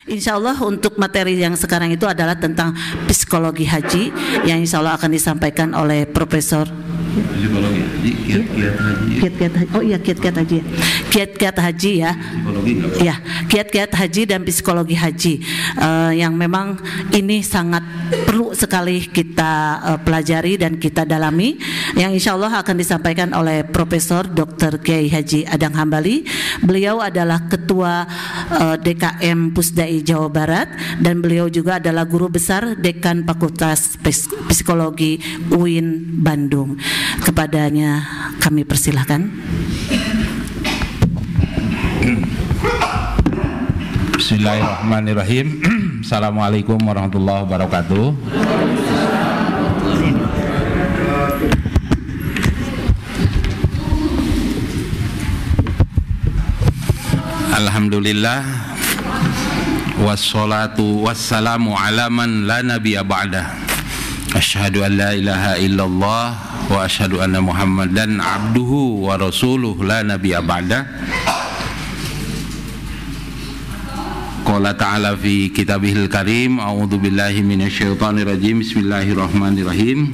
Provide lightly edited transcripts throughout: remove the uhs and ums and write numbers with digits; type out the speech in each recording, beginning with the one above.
Insya Allah untuk materi yang sekarang itu adalah tentang psikologi haji yang insya Allah akan disampaikan oleh Profesor Psikologi haji, kiat-kiat haji. Oh iya, kiat-kiat haji. Kiat-kiat haji ya. Ya, kiat-kiat haji dan psikologi haji yang memang ini sangat perlu sekali kita pelajari dan kita dalami, yang insya Allah akan disampaikan oleh Profesor Dr. Kiai Haji Adang Hambali. Beliau adalah Ketua DKM Pusdai Jawa Barat dan beliau juga adalah Guru Besar Dekan Fakultas Psikologi UIN Bandung. Kepadanya kami persilahkan. Bismillahirrahmanirrahim. Assalamualaikum warahmatullahi wabarakatuh. Alhamdulillah, wassalatu wassalamu ala man la nabiyya ba'dah. Asyhadu an la ilaha illallah wa asyhadu anna Muhammadan abduhu wa rasuluh la nabiyya ba'dah. Qala ta'ala fi kitabihil karim, a'udzu billahi minasyaitonir rajim. Bismillahirrahmanirrahim.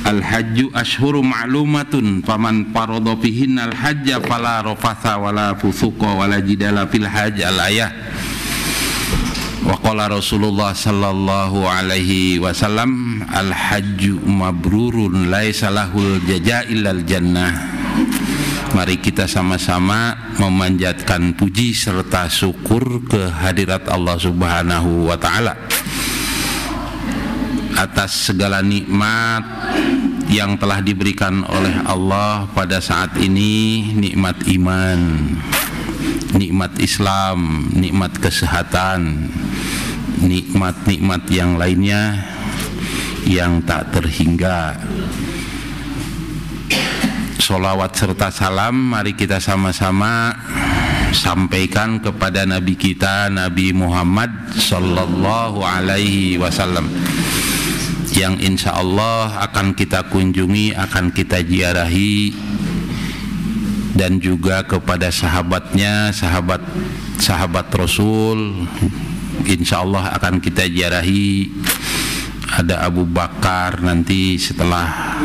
Al-hajju ashhuru ma'lumatun faman farada fihinnal hajja fala rafatha wala fusuqa wala jidala fil hajj. Al-ayah. Wa qala Rasulullah sallallahu alaihi wasallam, al-hajju mabrurun laisa lahul jaza illal jannah. Mari kita sama-sama memanjatkan puji serta syukur kehadirat Allah Subhanahu wa taala atas segala nikmat yang telah diberikan oleh Allah pada saat ini, nikmat iman, nikmat Islam, nikmat kesehatan, nikmat-nikmat yang lainnya yang tak terhingga. Sholawat serta salam mari kita sama-sama sampaikan kepada Nabi kita, Nabi Muhammad Sallallahu Alaihi Wasallam, yang insya Allah akan kita kunjungi, akan kita ziarahi, dan juga kepada sahabatnya, sahabat Rasul, insya Allah akan kita ziarahi. Ada Abu Bakar, nanti setelah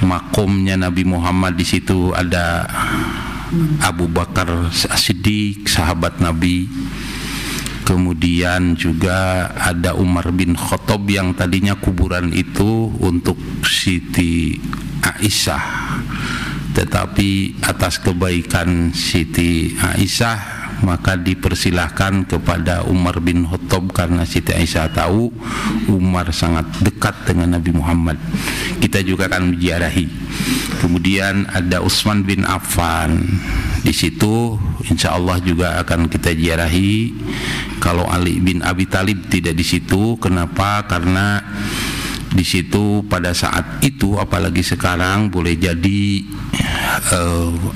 makomnya Nabi Muhammad di situ ada Abu Bakar As-Siddiq, sahabat Nabi. Kemudian juga ada Umar bin Khattab yang tadinya kuburan itu untuk Siti Aisyah, tetapi atas kebaikan Siti Aisyah maka dipersilahkan kepada Umar bin Khattab, karena Siti Aisyah tahu Umar sangat dekat dengan Nabi Muhammad. Kita juga akan menziarahi. Kemudian ada Utsman bin Affan, di situ insya Allah juga akan kita ziarahi. Kalau Ali bin Abi Thalib tidak di situ, kenapa? Karena di situ pada saat itu, apalagi sekarang, boleh jadi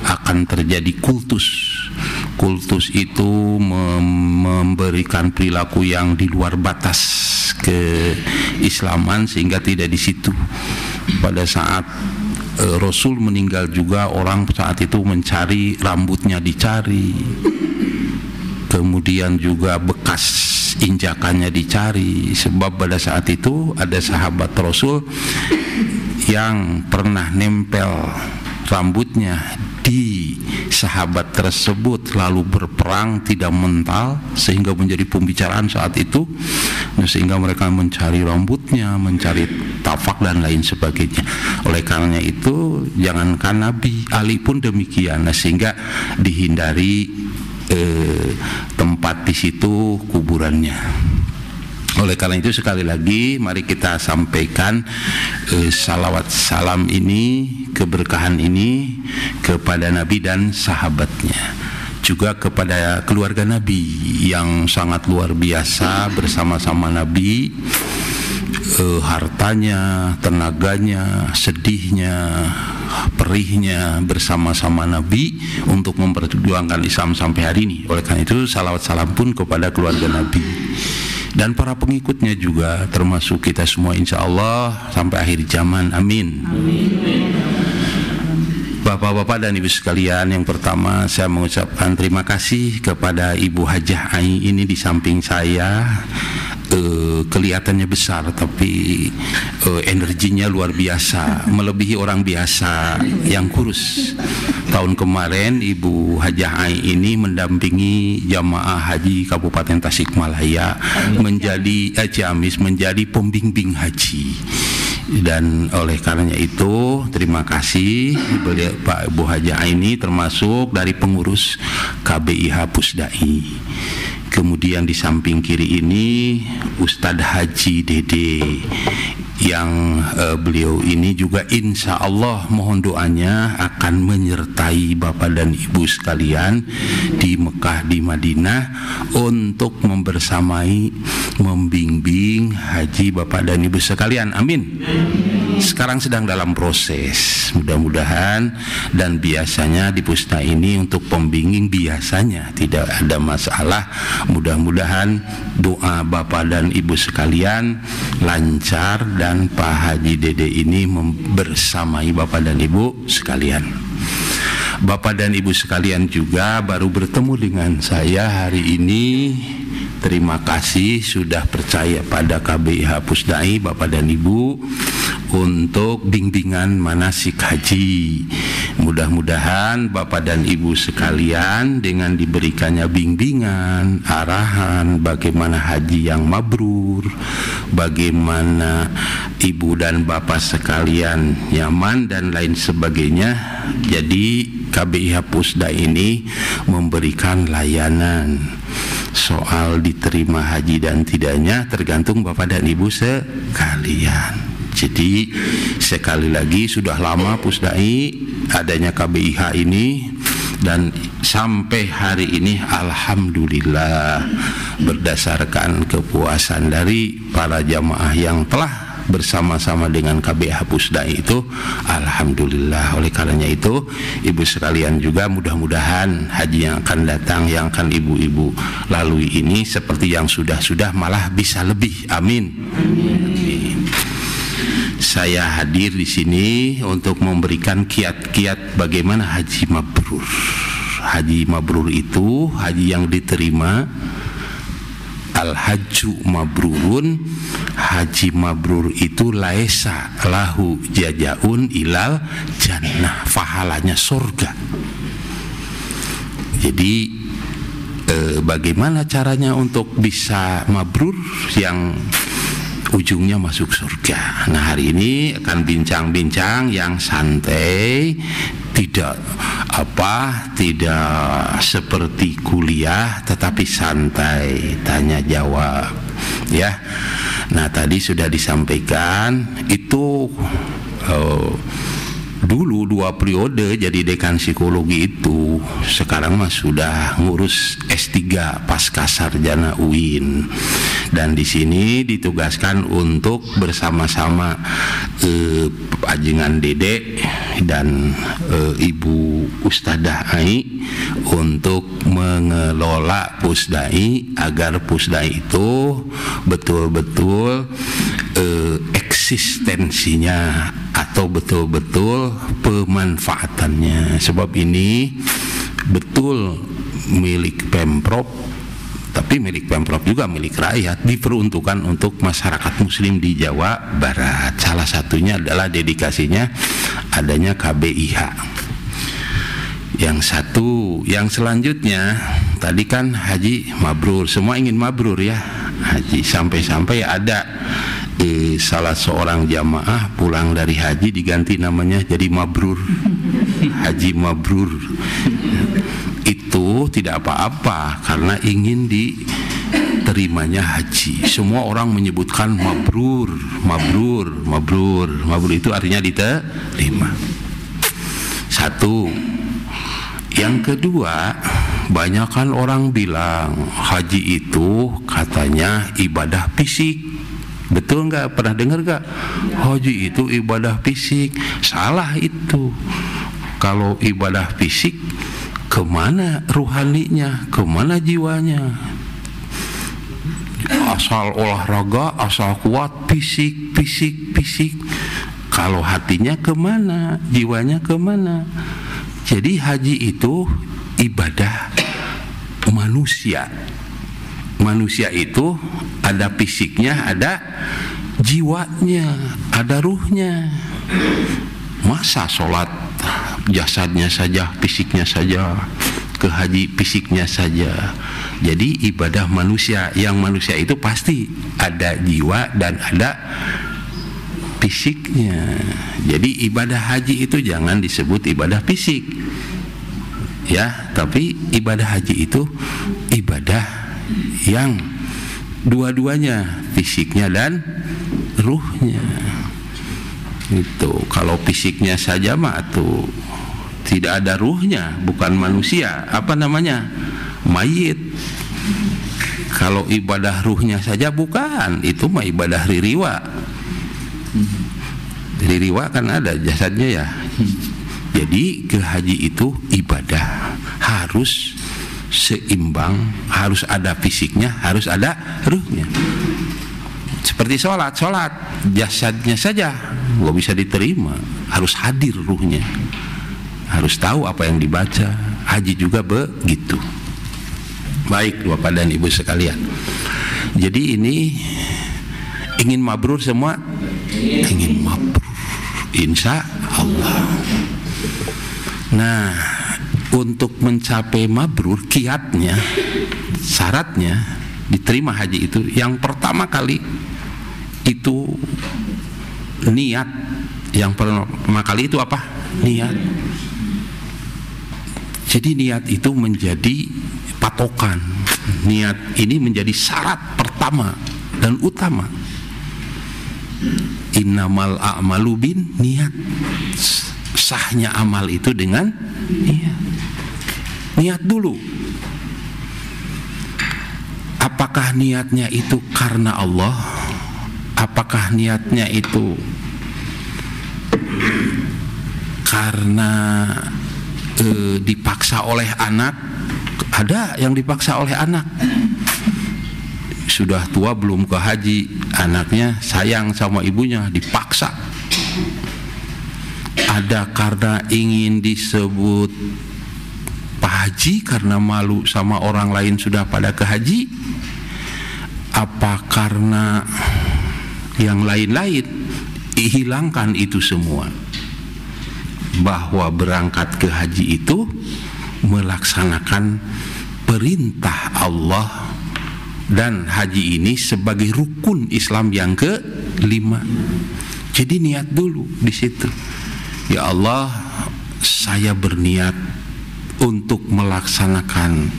akan terjadi kultus. Kultus itu memberikan perilaku yang di luar batas keislaman, sehingga tidak di situ. Pada saat Rasul meninggal juga, orang saat itu mencari rambutnya, dicari. Kemudian juga bekas injakannya dicari, sebab pada saat itu ada sahabat Rasul yang pernah nempel rambutnya di sahabat tersebut, lalu berperang tidak mental sehingga menjadi pembicaraan saat itu. Sehingga mereka mencari rambutnya, mencari tafak dan lain sebagainya. Oleh karenanya itu, jangankan Nabi, Ali pun demikian. Sehingga dihindari tempat di situ kuburannya. Oleh karena itu, sekali lagi mari kita sampaikan salawat salam ini, keberkahan ini kepada Nabi dan sahabatnya, juga kepada keluarga Nabi yang sangat luar biasa bersama-sama Nabi, hartanya, tenaganya, sedihnya, perihnya bersama-sama Nabi untuk memperjuangkan Islam sampai hari ini. Oleh karena itu, salawat salam pun kepada keluarga Nabi dan para pengikutnya juga, termasuk kita semua insya Allah sampai akhir zaman, amin. Bapak-bapak dan ibu sekalian, yang pertama saya mengucapkan terima kasih kepada Ibu Hajah Ai ini di samping saya. Kelihatannya besar tapi energinya luar biasa, melebihi orang biasa yang kurus. Tahun kemarin Ibu Hajah Ai ini mendampingi jamaah haji Kabupaten Tasikmalaya menjadi Ciamis menjadi pembimbing haji. Dan oleh karenanya itu terima kasih beliau Pak Ibu Hajah ini termasuk dari pengurus KBIH Pusdai. Kemudian di samping kiri ini Ustadz Haji Dede yang beliau ini juga insya Allah mohon doanya akan menyertai Bapak dan Ibu sekalian di Mekah, di Madinah untuk membersamai membimbing haji Bapak dan Ibu sekalian. Amin. Sekarang sedang dalam proses, mudah-mudahan, dan biasanya di Pusda ini untuk pembimbing biasanya tidak ada masalah. Mudah-mudahan doa Bapak dan Ibu sekalian lancar dan Pak Haji Dede ini bersamai Bapak dan Ibu sekalian. Bapak dan Ibu sekalian juga baru bertemu dengan saya hari ini. Terima kasih sudah percaya pada KBIH Pusdai Bapak dan Ibu untuk bimbingan manasik haji. Mudah-mudahan Bapak dan Ibu sekalian dengan diberikannya bimbingan, arahan bagaimana haji yang mabrur, bagaimana Ibu dan Bapak sekalian nyaman dan lain sebagainya. Jadi KBIH Pusda ini memberikan layanan. Soal diterima haji dan tidaknya tergantung Bapak dan Ibu sekalian. Jadi sekali lagi sudah lama Pusdai adanya KBIH ini, dan sampai hari ini alhamdulillah berdasarkan kepuasan dari para jamaah yang telah bersama-sama dengan KBIH Pusdai itu alhamdulillah. Oleh karenanya itu ibu sekalian juga mudah-mudahan haji yang akan datang, yang akan ibu-ibu lalui ini seperti yang sudah-sudah malah bisa lebih. Amin. Amin. Saya hadir di sini untuk memberikan kiat-kiat bagaimana haji mabrur. Haji mabrur itu haji yang diterima. Al-hajju mabrurun, haji mabrur itu laisa lahu jajaun ilal jannah, pahalanya surga. Jadi bagaimana caranya untuk bisa mabrur yang ujungnya masuk surga? Nah, hari ini akan bincang-bincang yang santai, tidak seperti kuliah tetapi santai, tanya jawab ya. Nah, tadi sudah disampaikan itu dulu 2 periode jadi dekan psikologi itu, sekarang mah sudah ngurus S3 pasca sarjana UIN, dan di sini ditugaskan untuk bersama-sama Ajengan Dede dan Ibu Ustadzah Ai untuk mengelola Pusdai agar Pusdai itu betul-betul eksistensinya atau betul-betul pemanfaatannya. Sebab ini betul milik Pemprov, tapi milik Pemprov juga milik rakyat, diperuntukkan untuk masyarakat muslim di Jawa Barat. Salah satunya adalah dedikasinya adanya KBIH. Yang satu, yang selanjutnya tadi kan haji mabrur, semua ingin mabrur ya haji, sampai-sampai ada salah seorang jamaah pulang dari haji diganti namanya jadi mabrur, haji mabrur. Itu tidak apa-apa karena ingin diterimanya haji. Semua orang menyebutkan mabrur, mabrur, mabrur. Mabrur itu artinya diterima. Satu. Yang kedua, banyakkan orang bilang haji itu katanya ibadah fisik. Betul nggak? Pernah dengar nggak? Haji itu ibadah fisik. Salah itu. Kalau ibadah fisik, kemana ruhaninya? Kemana jiwanya? Asal olahraga, asal kuat, fisik. Kalau hatinya kemana? Jiwanya kemana? Jadi haji itu ibadah manusia. Manusia itu ada fisiknya, ada jiwanya, ada ruhnya. Masa sholat jasadnya saja, fisiknya saja, ke haji fisiknya saja. Jadi ibadah manusia, yang manusia itu pasti ada jiwa dan ada fisiknya. Jadi ibadah haji itu jangan disebut ibadah fisik, ya, tapi ibadah haji itu ibadah yang dua-duanya, fisiknya dan ruhnya. Itu kalau fisiknya saja mah tuh tidak ada ruhnya, bukan manusia, apa namanya, mayit. Kalau ibadah ruhnya saja bukan, itu mah ibadah ririwa. Ririwa kan ada jasadnya ya. Jadi ke haji itu ibadah harus seimbang, harus ada fisiknya, harus ada ruhnya. Seperti sholat jasadnya saja nggak bisa diterima, harus hadir ruhnya, harus tahu apa yang dibaca. Haji juga begitu. Baik Bapak dan Ibu sekalian, jadi ini ingin mabrur semua, ingin mabrur insya Allah. Nah, untuk mencapai mabrur, kiatnya, syaratnya diterima haji itu, yang pertama kali itu niat. Yang pertama kali itu apa? Niat. Jadi niat itu menjadi patokan. Niat ini menjadi syarat pertama dan utama. Innamal a'malu bin niat. Sahnya amal itu dengan niat. Niat dulu. Apakah niatnya itu karena Allah? Apakah niatnya itu karena dipaksa oleh anak? Ada yang dipaksa oleh anak. Sudah tua belum ke haji, anaknya sayang sama ibunya, dipaksa. Ada karena ingin disebut Pak Haji karena malu sama orang lain sudah pada ke haji. Apa karena yang lain-lain? Hilangkan itu semua. Bahwa berangkat ke haji itu melaksanakan perintah Allah, dan haji ini sebagai rukun Islam yang ke-5. Jadi niat dulu di situ. Ya Allah, saya berniat untuk melaksanakan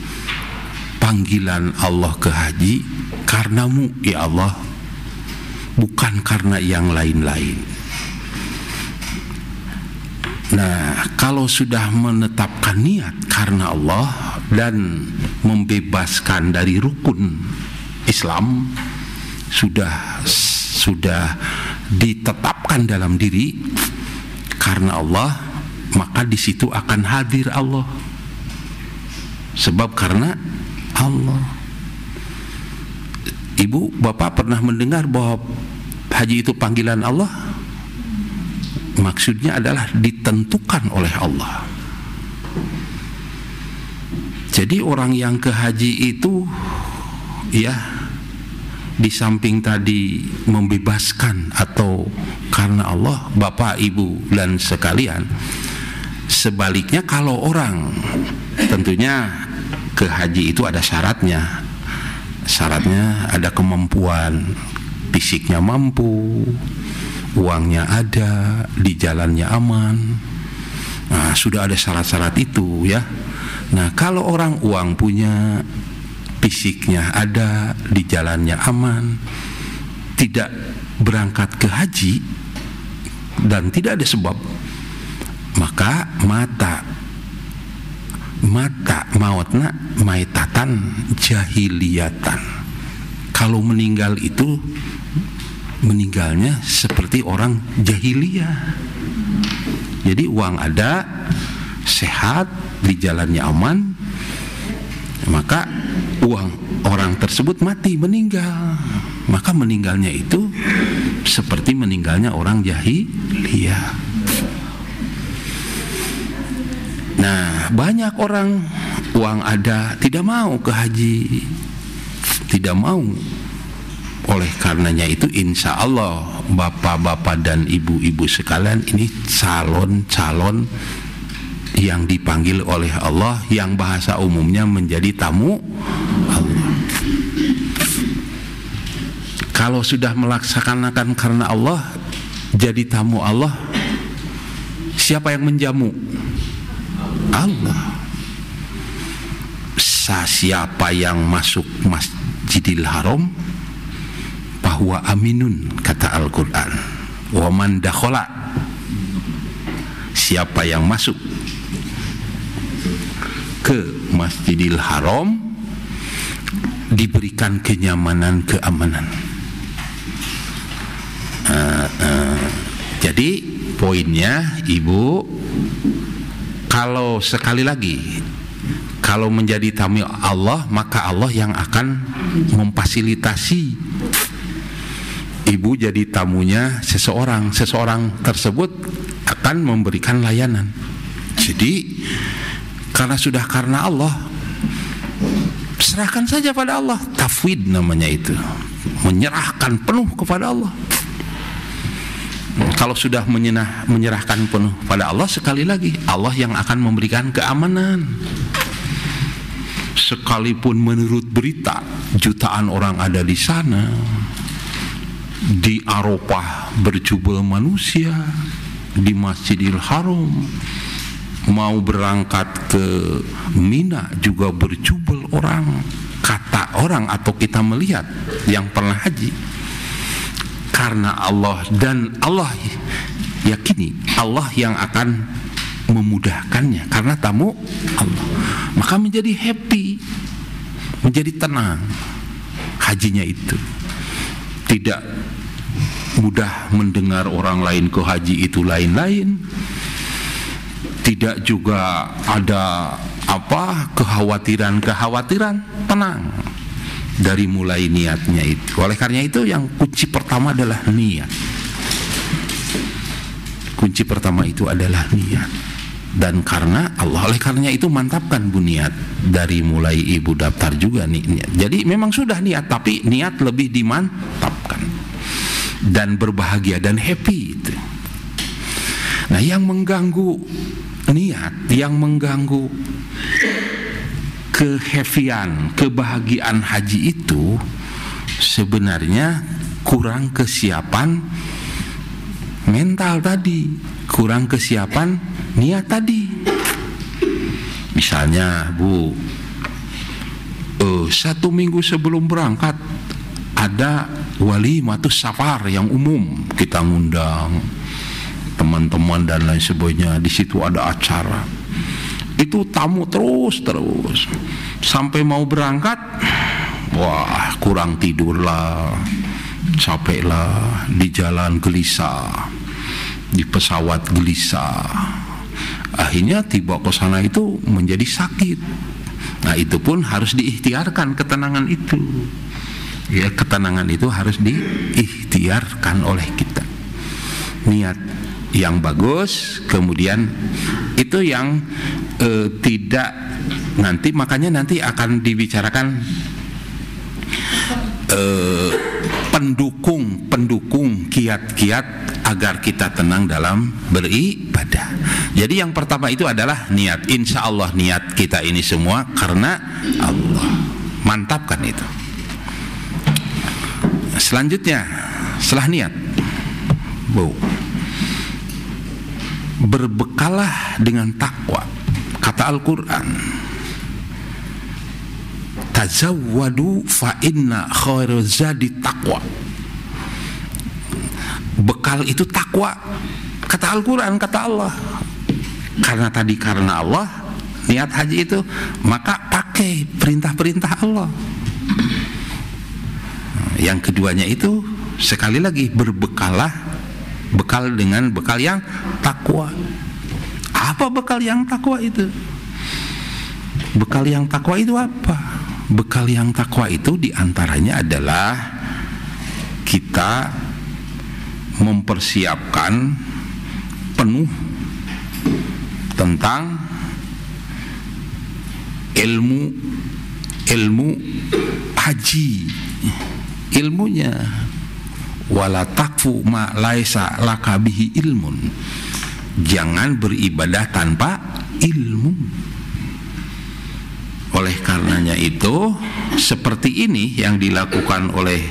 panggilan Allah ke haji karenamu ya Allah, bukan karena yang lain-lain. Nah, kalau sudah menetapkan niat karena Allah dan membebaskan dari rukun Islam, sudah ditetapkan dalam diri karena Allah, maka di situ akan hadir Allah. Sebab karena Allah. Ibu, Bapak pernah mendengar bahwa haji itu panggilan Allah? Maksudnya adalah ditentukan oleh Allah. Jadi orang yang ke haji itu, ya, di samping tadi membebaskan atau karena Allah, Bapak, Ibu dan sekalian, sebaliknya kalau orang, tentunya ke haji itu ada syaratnya. Syaratnya ada kemampuan, fisiknya mampu, uangnya ada, di jalannya aman. Nah, sudah ada syarat-syarat itu ya. Nah, kalau orang uang punya, fisiknya ada, di jalannya aman, tidak berangkat ke haji dan tidak ada sebab, maka mata mautna maitatan jahiliyatan. Kalau meninggal itu meninggalnya seperti orang jahiliyah. Jadi uang ada, sehat, di jalannya aman, maka orang tersebut mati, meninggal, maka meninggalnya itu seperti meninggalnya orang jahiliyah. Nah, banyak orang uang ada tidak mau ke haji, tidak mau. Oleh karenanya itu, insya Allah bapak-bapak dan ibu-ibu sekalian, ini calon-calon yang dipanggil oleh Allah, yang bahasa umumnya menjadi tamu Allah. Kalau sudah melaksanakan karena Allah, jadi tamu Allah, siapa yang menjamu? Allah. Siapa yang masuk Masjidil Haram bahwa aminun, kata Al-Quran. Wa man dakhala, siapa yang masuk ke Masjidil Haram diberikan kenyamanan, keamanan. Jadi poinnya, Ibu, kalau sekali lagi, kalau menjadi tamu Allah, maka Allah yang akan memfasilitasi Ibu jadi tamunya seseorang. Seseorang tersebut akan memberikan layanan. Jadi karena sudah karena Allah, serahkan saja pada Allah. Tafwid namanya itu, menyerahkan penuh kepada Allah. Kalau sudah menyerahkan penuh pada Allah, sekali lagi Allah yang akan memberikan keamanan. Sekalipun menurut berita jutaan orang ada di sana, di Arafah berjubel manusia, di Masjidil Haram, mau berangkat ke Mina juga berjubel orang. Kata orang atau kita melihat yang pernah haji, karena Allah, dan Allah yakini Allah yang akan memudahkannya karena tamu Allah, maka menjadi happy, menjadi tenang. Hajinya itu tidak mudah mendengar orang lain ke haji itu lain-lain, tidak juga ada kekhawatiran, tenang dari mulai niatnya itu. Oleh karena itu, yang kunci pertama adalah niat. Kunci pertama itu adalah niat. Dan karena Allah, oleh karenanya itu mantapkan Bu niat. Dari mulai Ibu daftar juga nih niat. Jadi memang sudah niat, tapi niat lebih dimantapkan dan berbahagia dan happy itu. Nah, yang mengganggu niat, yang mengganggu kehappyan, kebahagiaan haji itu sebenarnya kurang kesiapan mental tadi, kurang kesiapan niat tadi. Misalnya Bu, 1 minggu sebelum berangkat ada walimatus safar yang umum, kita ngundang teman-teman dan lain sebagainya. Di situ ada acara, itu tamu terus sampai mau berangkat, wah kurang tidur lah, capek lah, di jalan gelisah, di pesawat gelisah, akhirnya tiba ke sana itu menjadi sakit. Nah, itu pun harus diikhtiarkan ketenangan itu. Ya, ketenangan itu harus diikhtiarkan oleh kita. Niat yang bagus, kemudian itu yang tidak nanti, makanya nanti akan dibicarakan pendukung kiat-kiat agar kita tenang dalam beribadah. Jadi yang pertama itu adalah niat. Insya Allah niat kita ini semua karena Allah. Mantapkan itu. Selanjutnya setelah niat, Bu, berbekalah dengan takwa. Kata Al-Quran, tazawwadu fa inna khairuz zadi taqwa. Bekal itu takwa. Kata Al-Quran, kata Allah. Karena tadi karena Allah, niat haji itu, maka pakai perintah-perintah Allah. Yang keduanya itu sekali lagi berbekalah, bekal dengan bekal yang takwa. Apa bekal yang takwa itu? Bekal yang takwa itu apa? Bekal yang takwa itu diantaranya adalah kita mempersiapkan penuh tentang ilmu haji, ilmunya. Wala takfu ma laisa laka bihi ilmun. Jangan beribadah tanpa ilmu. Oleh karenanya itu, seperti ini yang dilakukan oleh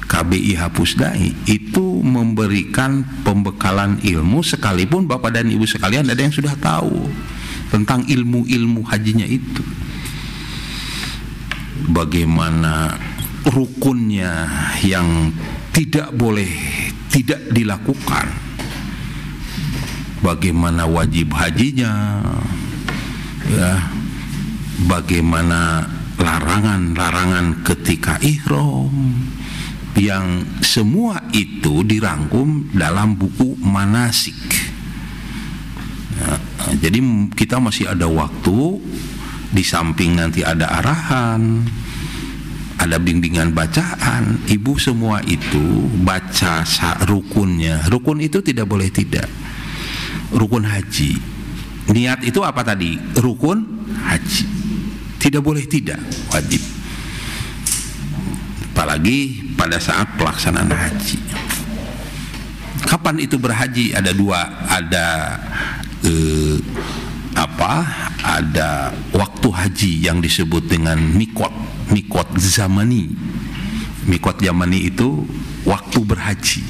KBIH Pusdai itu memberikan pembekalan ilmu, sekalipun Bapak dan Ibu sekalian ada yang sudah tahu tentang ilmu-ilmu hajinya itu. Bagaimana rukunnya yang tidak boleh tidak dilakukan, bagaimana wajib hajinya, ya, bagaimana larangan-larangan ketika ihram, yang semua itu dirangkum dalam buku manasik. Nah, jadi kita masih ada waktu, di samping nanti ada arahan, ada bimbingan bacaan, ibu semua itu baca rukunnya. Rukun itu tidak boleh tidak. Rukun haji. Niat itu apa tadi? Rukun haji. Tidak boleh tidak, wajib. Apalagi pada saat pelaksanaan haji. Kapan itu berhaji? Ada dua, ada ada waktu haji yang disebut dengan mikot zamani. Mikot zamani itu waktu berhaji.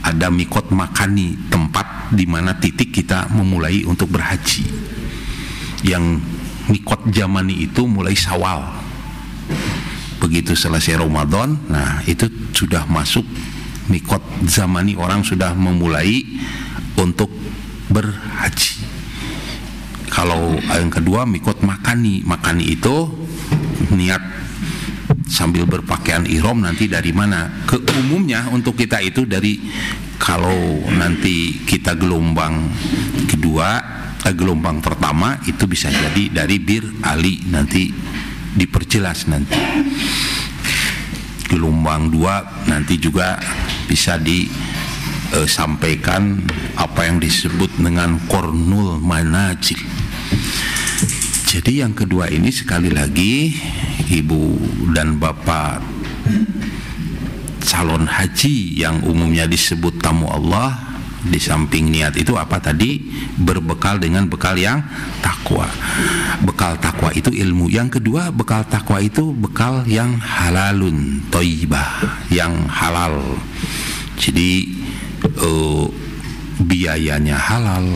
Ada mikot makani, tempat di mana titik kita memulai untuk berhaji. Yang mikot zamani itu mulai Syawal. Begitu selesai Ramadan, nah itu sudah masuk mikot zamani, orang sudah memulai untuk berhaji. Kalau yang kedua mikot makani, makani itu niat sambil berpakaian ihram nanti dari mana? Umumnya untuk kita itu dari, kalau nanti kita gelombang kedua, gelombang pertama itu bisa jadi dari Bir Ali, nanti diperjelas nanti. Gelombang 2 nanti juga bisa disampaikan apa yang disebut dengan Kornul Manajil. Jadi yang kedua ini sekali lagi, Ibu dan Bapak calon haji yang umumnya disebut tamu Allah, di samping niat itu apa tadi? Berbekal dengan bekal yang takwa. Bekal takwa itu ilmu. Yang kedua, bekal takwa itu bekal yang halalun thayyibah, yang halal. Jadi biayanya halal.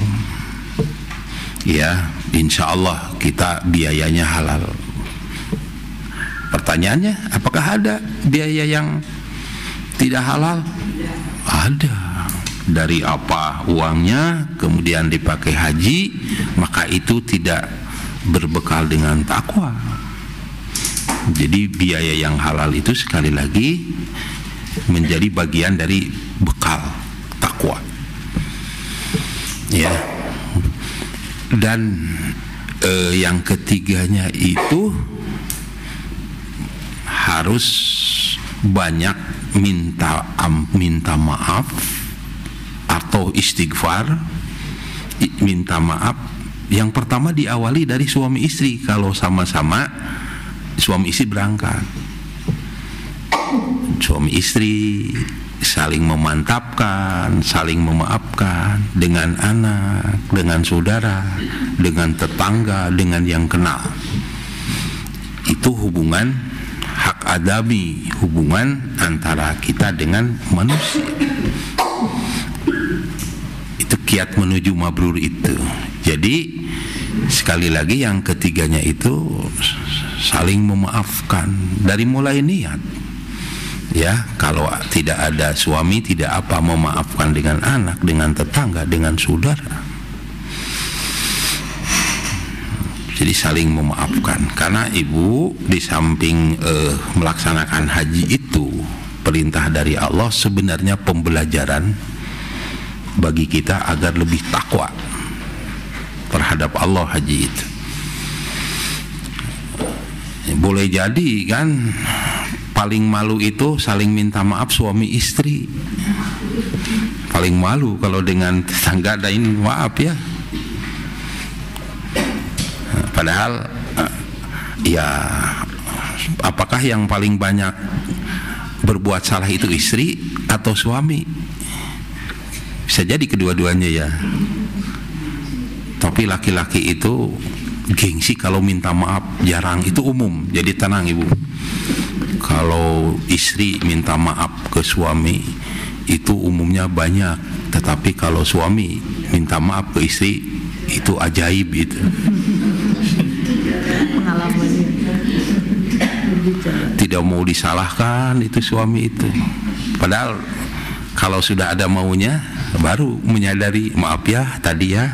Ya, insya Allah kita biayanya halal. Pertanyaannya, apakah ada biaya yang tidak halal? Ada. Dari apa uangnya kemudian dipakai haji, maka itu tidak berbekal dengan takwa. Jadi biaya yang halal itu sekali lagi menjadi bagian dari bekal takwa, ya. Dan yang ketiganya itu harus banyak minta maaf atau istighfar, minta maaf. Yang pertama diawali dari suami istri. Kalau sama-sama suami istri berangkat, suami istri saling memantapkan, saling memaafkan dengan anak, dengan saudara, dengan tetangga, dengan yang kenal. Itu hubungan hak adabi, hubungan antara kita dengan manusia. Itu kiat menuju mabrur itu. Jadi sekali lagi yang ketiganya itu saling memaafkan dari mulai niat. Ya, kalau tidak ada suami tidak apa, memaafkan dengan anak, dengan tetangga, dengan saudara. Jadi saling memaafkan. Karena ibu di samping melaksanakan haji itu perintah dari Allah, sebenarnya pembelajaran bagi kita agar lebih takwa terhadap Allah haji itu. Boleh jadi kan paling malu itu saling minta maaf suami istri. Paling malu kalau dengan tetangga adain maaf ya. Padahal ya apakah yang paling banyak berbuat salah itu istri atau suami? Bisa jadi kedua-duanya ya. Tapi laki-laki itu gengsi kalau minta maaf, jarang, itu umum. Jadi tenang Ibu, kalau istri minta maaf ke suami itu umumnya banyak, tetapi kalau suami minta maaf ke istri itu ajaib itu. Tidak mau disalahkan itu suami itu. Padahal kalau sudah ada maunya baru menyadari, maaf ya tadi ya.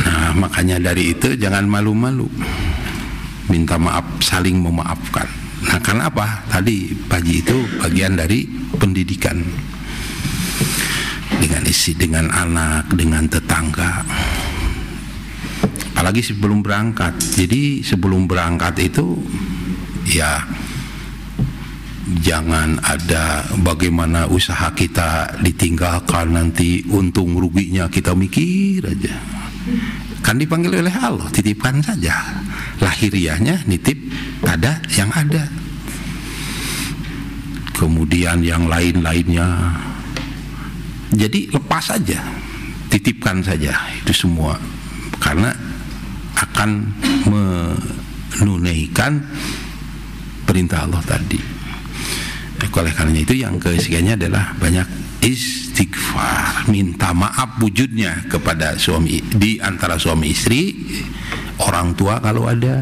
Nah, makanya dari itu jangan malu-malu, minta maaf, saling memaafkan. Nah, karena apa? Tadi Paji itu bagian dari pendidikan dengan istri, dengan anak, dengan tetangga. Apalagi sebelum berangkat. Jadi sebelum berangkat itu ya jangan ada bagaimana usaha kita ditinggalkan, nanti untung ruginya kita mikir aja. Kan dipanggil oleh Allah, titipkan saja. Lahiriahnya nitip pada yang ada. Kemudian yang lain-lainnya. Jadi lepas saja, titipkan saja itu semua. Karena akan menunaikan perintah Allah tadi. Oleh karena itu yang kesiganya adalah banyak istighfar, minta maaf wujudnya kepada suami, di antara suami istri, orang tua kalau ada,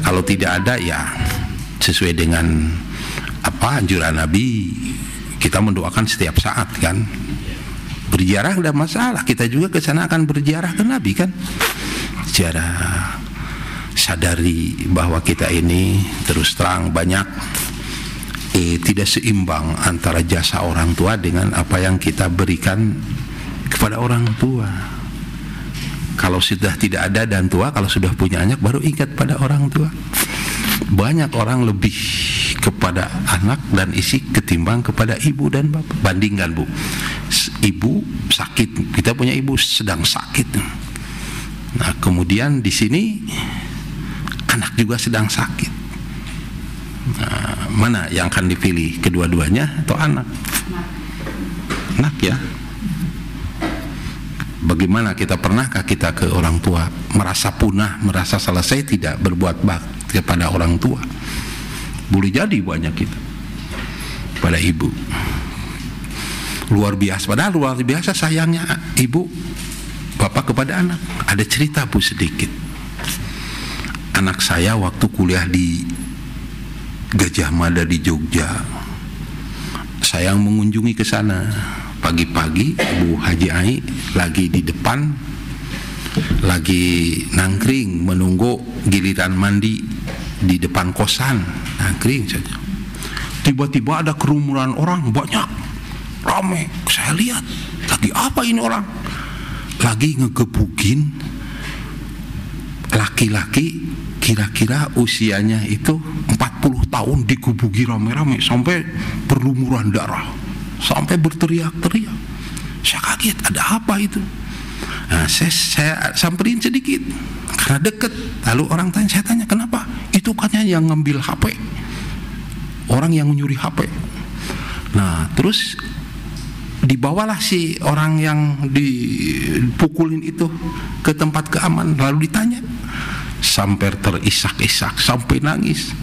kalau tidak ada ya sesuai dengan apa anjuran Nabi, kita mendoakan setiap saat kan. Berziarah tidak masalah, kita juga ke sana akan berziarah ke Nabi kan. Ziarah, sadari bahwa kita ini terus terang banyak tidak seimbang antara jasa orang tua dengan apa yang kita berikan kepada orang tua. Kalau sudah tidak ada dan tua, kalau sudah punya anak baru ingat pada orang tua. Banyak orang lebih kepada anak dan istri ketimbang kepada ibu dan bapak. Bandingkan Bu, ibu sakit, kita punya ibu sedang sakit. Nah kemudian di sini anak juga sedang sakit. Nah, mana yang akan dipilih, kedua-duanya atau anak? Anak ya. Bagaimana kita, pernahkah kita ke orang tua merasa punah, merasa selesai tidak berbuat bakti kepada orang tua? Boleh jadi banyak kita pada ibu. Luar biasa, padahal luar biasa sayangnya ibu bapak kepada anak. Ada cerita Bu sedikit. Anak saya waktu kuliah di Gajah Mada di Jogja, saya mengunjungi ke sana. Pagi-pagi Bu Haji Ai lagi di depan, lagi nangkring menunggu giliran mandi di depan kosan, nangkring saja. Tiba-tiba ada kerumunan orang banyak, rame. Saya lihat, lagi apa ini orang? Lagi ngegebukin laki-laki kira-kira usianya itu 40 tahun, digebuki rame-rame sampai berlumuran darah, sampai berteriak-teriak. Saya kaget, ada apa itu? Nah, saya samperin sedikit karena deket. Lalu orang tanya, saya tanya kenapa? Itu katanya yang ngambil HP, orang yang nyuri HP. Nah terus dibawalah si orang yang dipukulin itu ke tempat keamanan. Lalu ditanya, sampai terisak-isak, sampai nangis.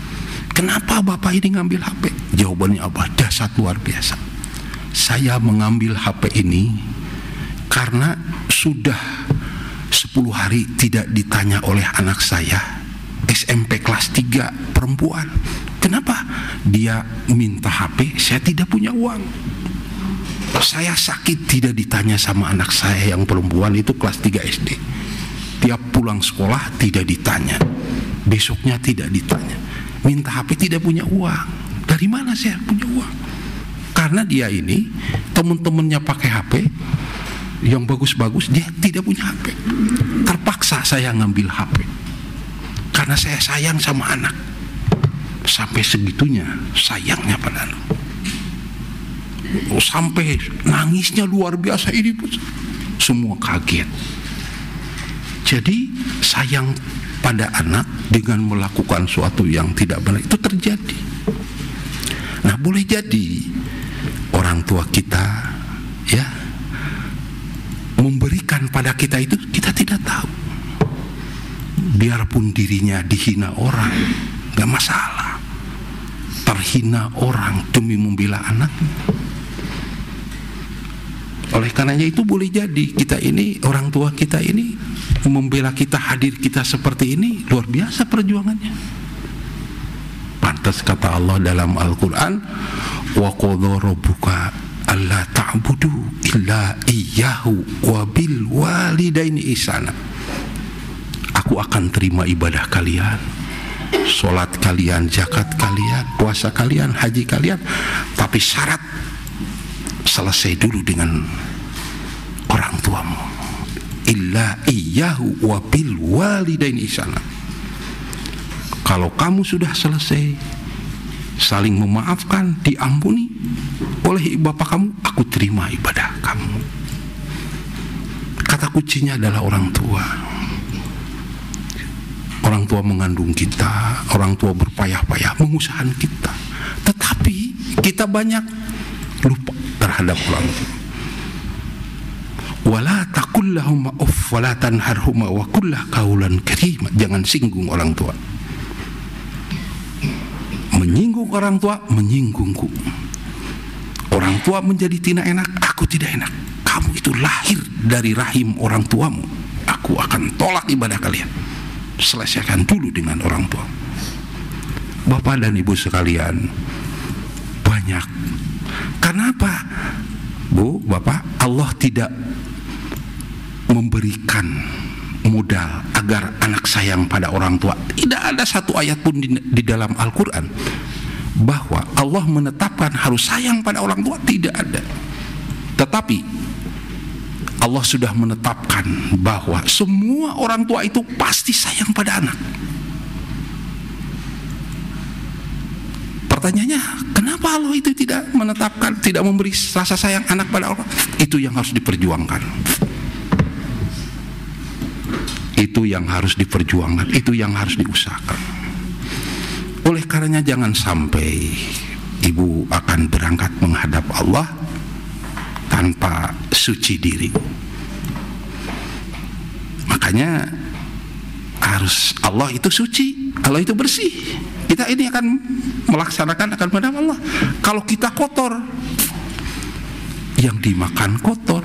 Kenapa bapak ini ngambil HP? Jawabannya apa? Dahsyat luar biasa. Saya mengambil HP ini karena sudah 10 hari tidak ditanya oleh anak saya, SMP kelas 3 perempuan. Kenapa? Dia minta HP, saya tidak punya uang. Saya sakit tidak ditanya sama anak saya yang perempuan itu kelas 3 SD. Tiap pulang sekolah tidak ditanya, besoknya tidak ditanya. Minta HP tidak punya uang. Dari mana saya punya uang? Karena dia ini teman-temannya pakai HP yang bagus-bagus, dia tidak punya HP. Terpaksa saya ngambil HP karena saya sayang sama anak. Sampai segitunya sayangnya pada anak. sampai nangisnya luar biasa. Ini semua kaget. Jadi sayang pada anak dengan melakukan suatu yang tidak benar itu terjadi. Nah, boleh jadi orang tua kita ya memberikan pada kita itu kita tidak tahu. Biarpun dirinya dihina orang, gak masalah. Terhina orang demi membela anak. Oleh karenanya itu boleh jadi kita ini, orang tua kita ini membela kita, hadir kita seperti ini, luar biasa perjuangannya. Pantas kata Allah dalam Al-Quran, wa qadha rabbuka alla ta'budu illa iyyahu wa bil walidaini ihsana. Aku akan terima ibadah kalian, sholat kalian, zakat kalian, puasa kalian, haji kalian, tapi syarat selesai dulu dengan orang tuamu. Illa iyyahu wa bil walidaini ihsana. Kalau kamu sudah selesai saling memaafkan, diampuni oleh bapak kamu, aku terima ibadah kamu. Kata kuncinya adalah orang tua. Orang tua mengandung kita, orang tua berpayah-payah mengusahakan kita, tetapi kita banyak lupa terhadap orang tua. Wala taqul lahum uff wala tanharhuma wa qul qaulan karima. Jangan singgung orang tua. Menyinggung orang tua menyinggungku. Orang tua menjadi tidak enak, aku tidak enak. Kamu itu lahir dari rahim orang tuamu. Aku akan tolak ibadah kalian. Selesaikan dulu dengan orang tua. Bapak dan ibu sekalian, banyak. Kenapa, Bu, Bapak? Allah tidak memberikan modal agar anak sayang pada orang tua. Tidak ada satu ayat pun di dalam Al-Quran bahwa Allah menetapkan harus sayang pada orang tua. Tidak ada. Tetapi Allah sudah menetapkan bahwa semua orang tua itu pasti sayang pada anak. Pertanyaannya, kenapa Allah itu tidak menetapkan, tidak memberi rasa sayang anak pada orang? Itu yang harus diperjuangkan. Itu yang harus diperjuangkan, itu yang harus diusahakan. Oleh karenanya jangan sampai ibu akan berangkat menghadap Allah tanpa suci diri. Makanya harus, Allah itu suci, Allah itu bersih. Kita ini akan melaksanakan, akan menghadap Allah. Kalau kita kotor, yang dimakan kotor,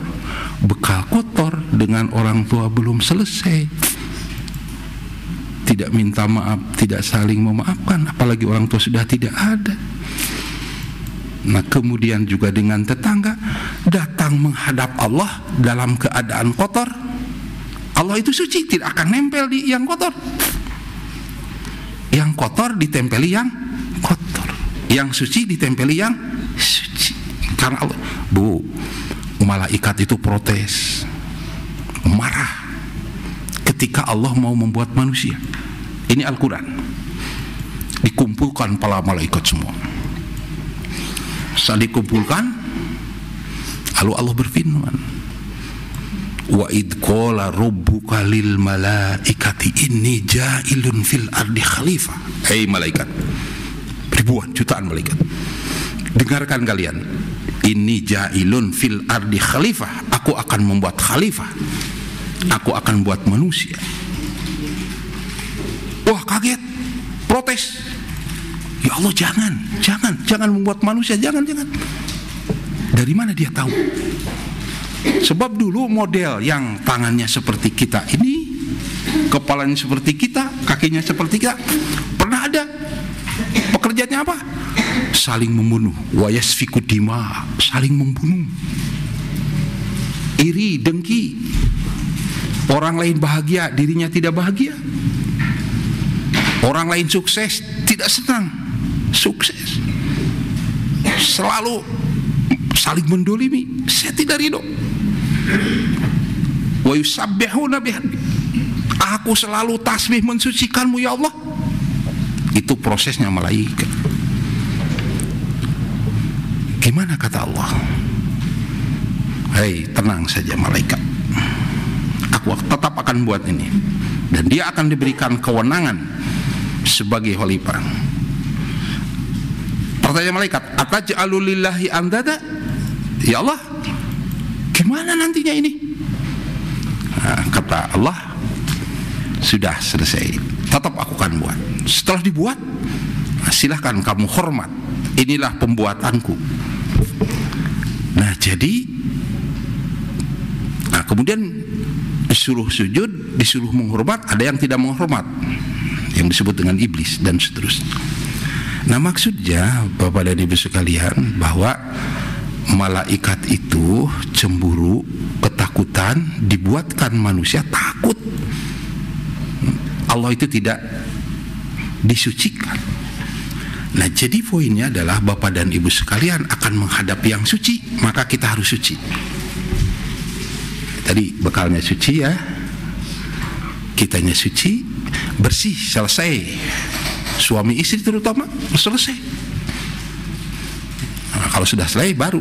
bekal kotor, dengan orang tua belum selesai, tidak minta maaf, tidak saling memaafkan, apalagi orang tua sudah tidak ada. Nah, kemudian juga dengan tetangga, datang menghadap Allah dalam keadaan kotor. Allah itu suci, tidak akan nempel di yang kotor. Yang kotor ditempeli yang kotor, yang suci ditempeli yang suci. Karena Allah, Bu, malaikat itu protes, marah ketika Allah mau membuat manusia. Ini Al-Quran. Dikumpulkan para malaikat semua. Saat dikumpulkan, lalu Allah berfirman, wa id qala rabbuka lil malaikati inni ja'ilun fil ardi khalifah. Hei malaikat, ribuan jutaan malaikat, dengarkan kalian, inni ja'ilun fil ardi khalifah. Aku akan membuat khalifah, aku akan buat manusia. Wah, kaget, protes. Ya Allah, jangan membuat manusia, jangan. Dari mana dia tahu? Sebab dulu model yang tangannya seperti kita ini, kepalanya seperti kita, kakinya seperti kita, pernah ada. Pekerjaannya apa? Saling membunuh. Wa yasfiku dima, saling membunuh. Iri, dengki. Orang lain bahagia, dirinya tidak bahagia. Orang lain sukses, tidak senang sukses. Selalu saling mendolimi. Saya tidak ridho. Wa yusabbihuna bihamdi. Aku selalu tasbih mensucikanmu ya Allah. Itu prosesnya malaikat. Gimana kata Allah? Hei, tenang saja malaikat, aku tetap akan buat ini, dan dia akan diberikan kewenangan sebagai khalifah. Pertanyaan malaikat, ataj'alu lillahi andada? Ya Allah, gimana nantinya ini? Nah, kata Allah, sudah selesai, tetap aku akan buat. Setelah dibuat, silahkan kamu hormat, inilah pembuatanku. Nah jadi, nah kemudian disuruh sujud, disuruh menghormat, ada yang tidak menghormat, yang disebut dengan iblis dan seterusnya. Nah maksudnya Bapak dan Ibu sekalian, bahwa malaikat itu cemburu, ketakutan, dibuatkan manusia takut. Allah itu tidak disucikan. Nah jadi poinnya adalah Bapak dan Ibu sekalian akan menghadapi yang suci, maka kita harus suci. Tadi bekalnya suci ya, kitanya suci, bersih, selesai. Suami istri terutama selesai. Nah, kalau sudah selesai baru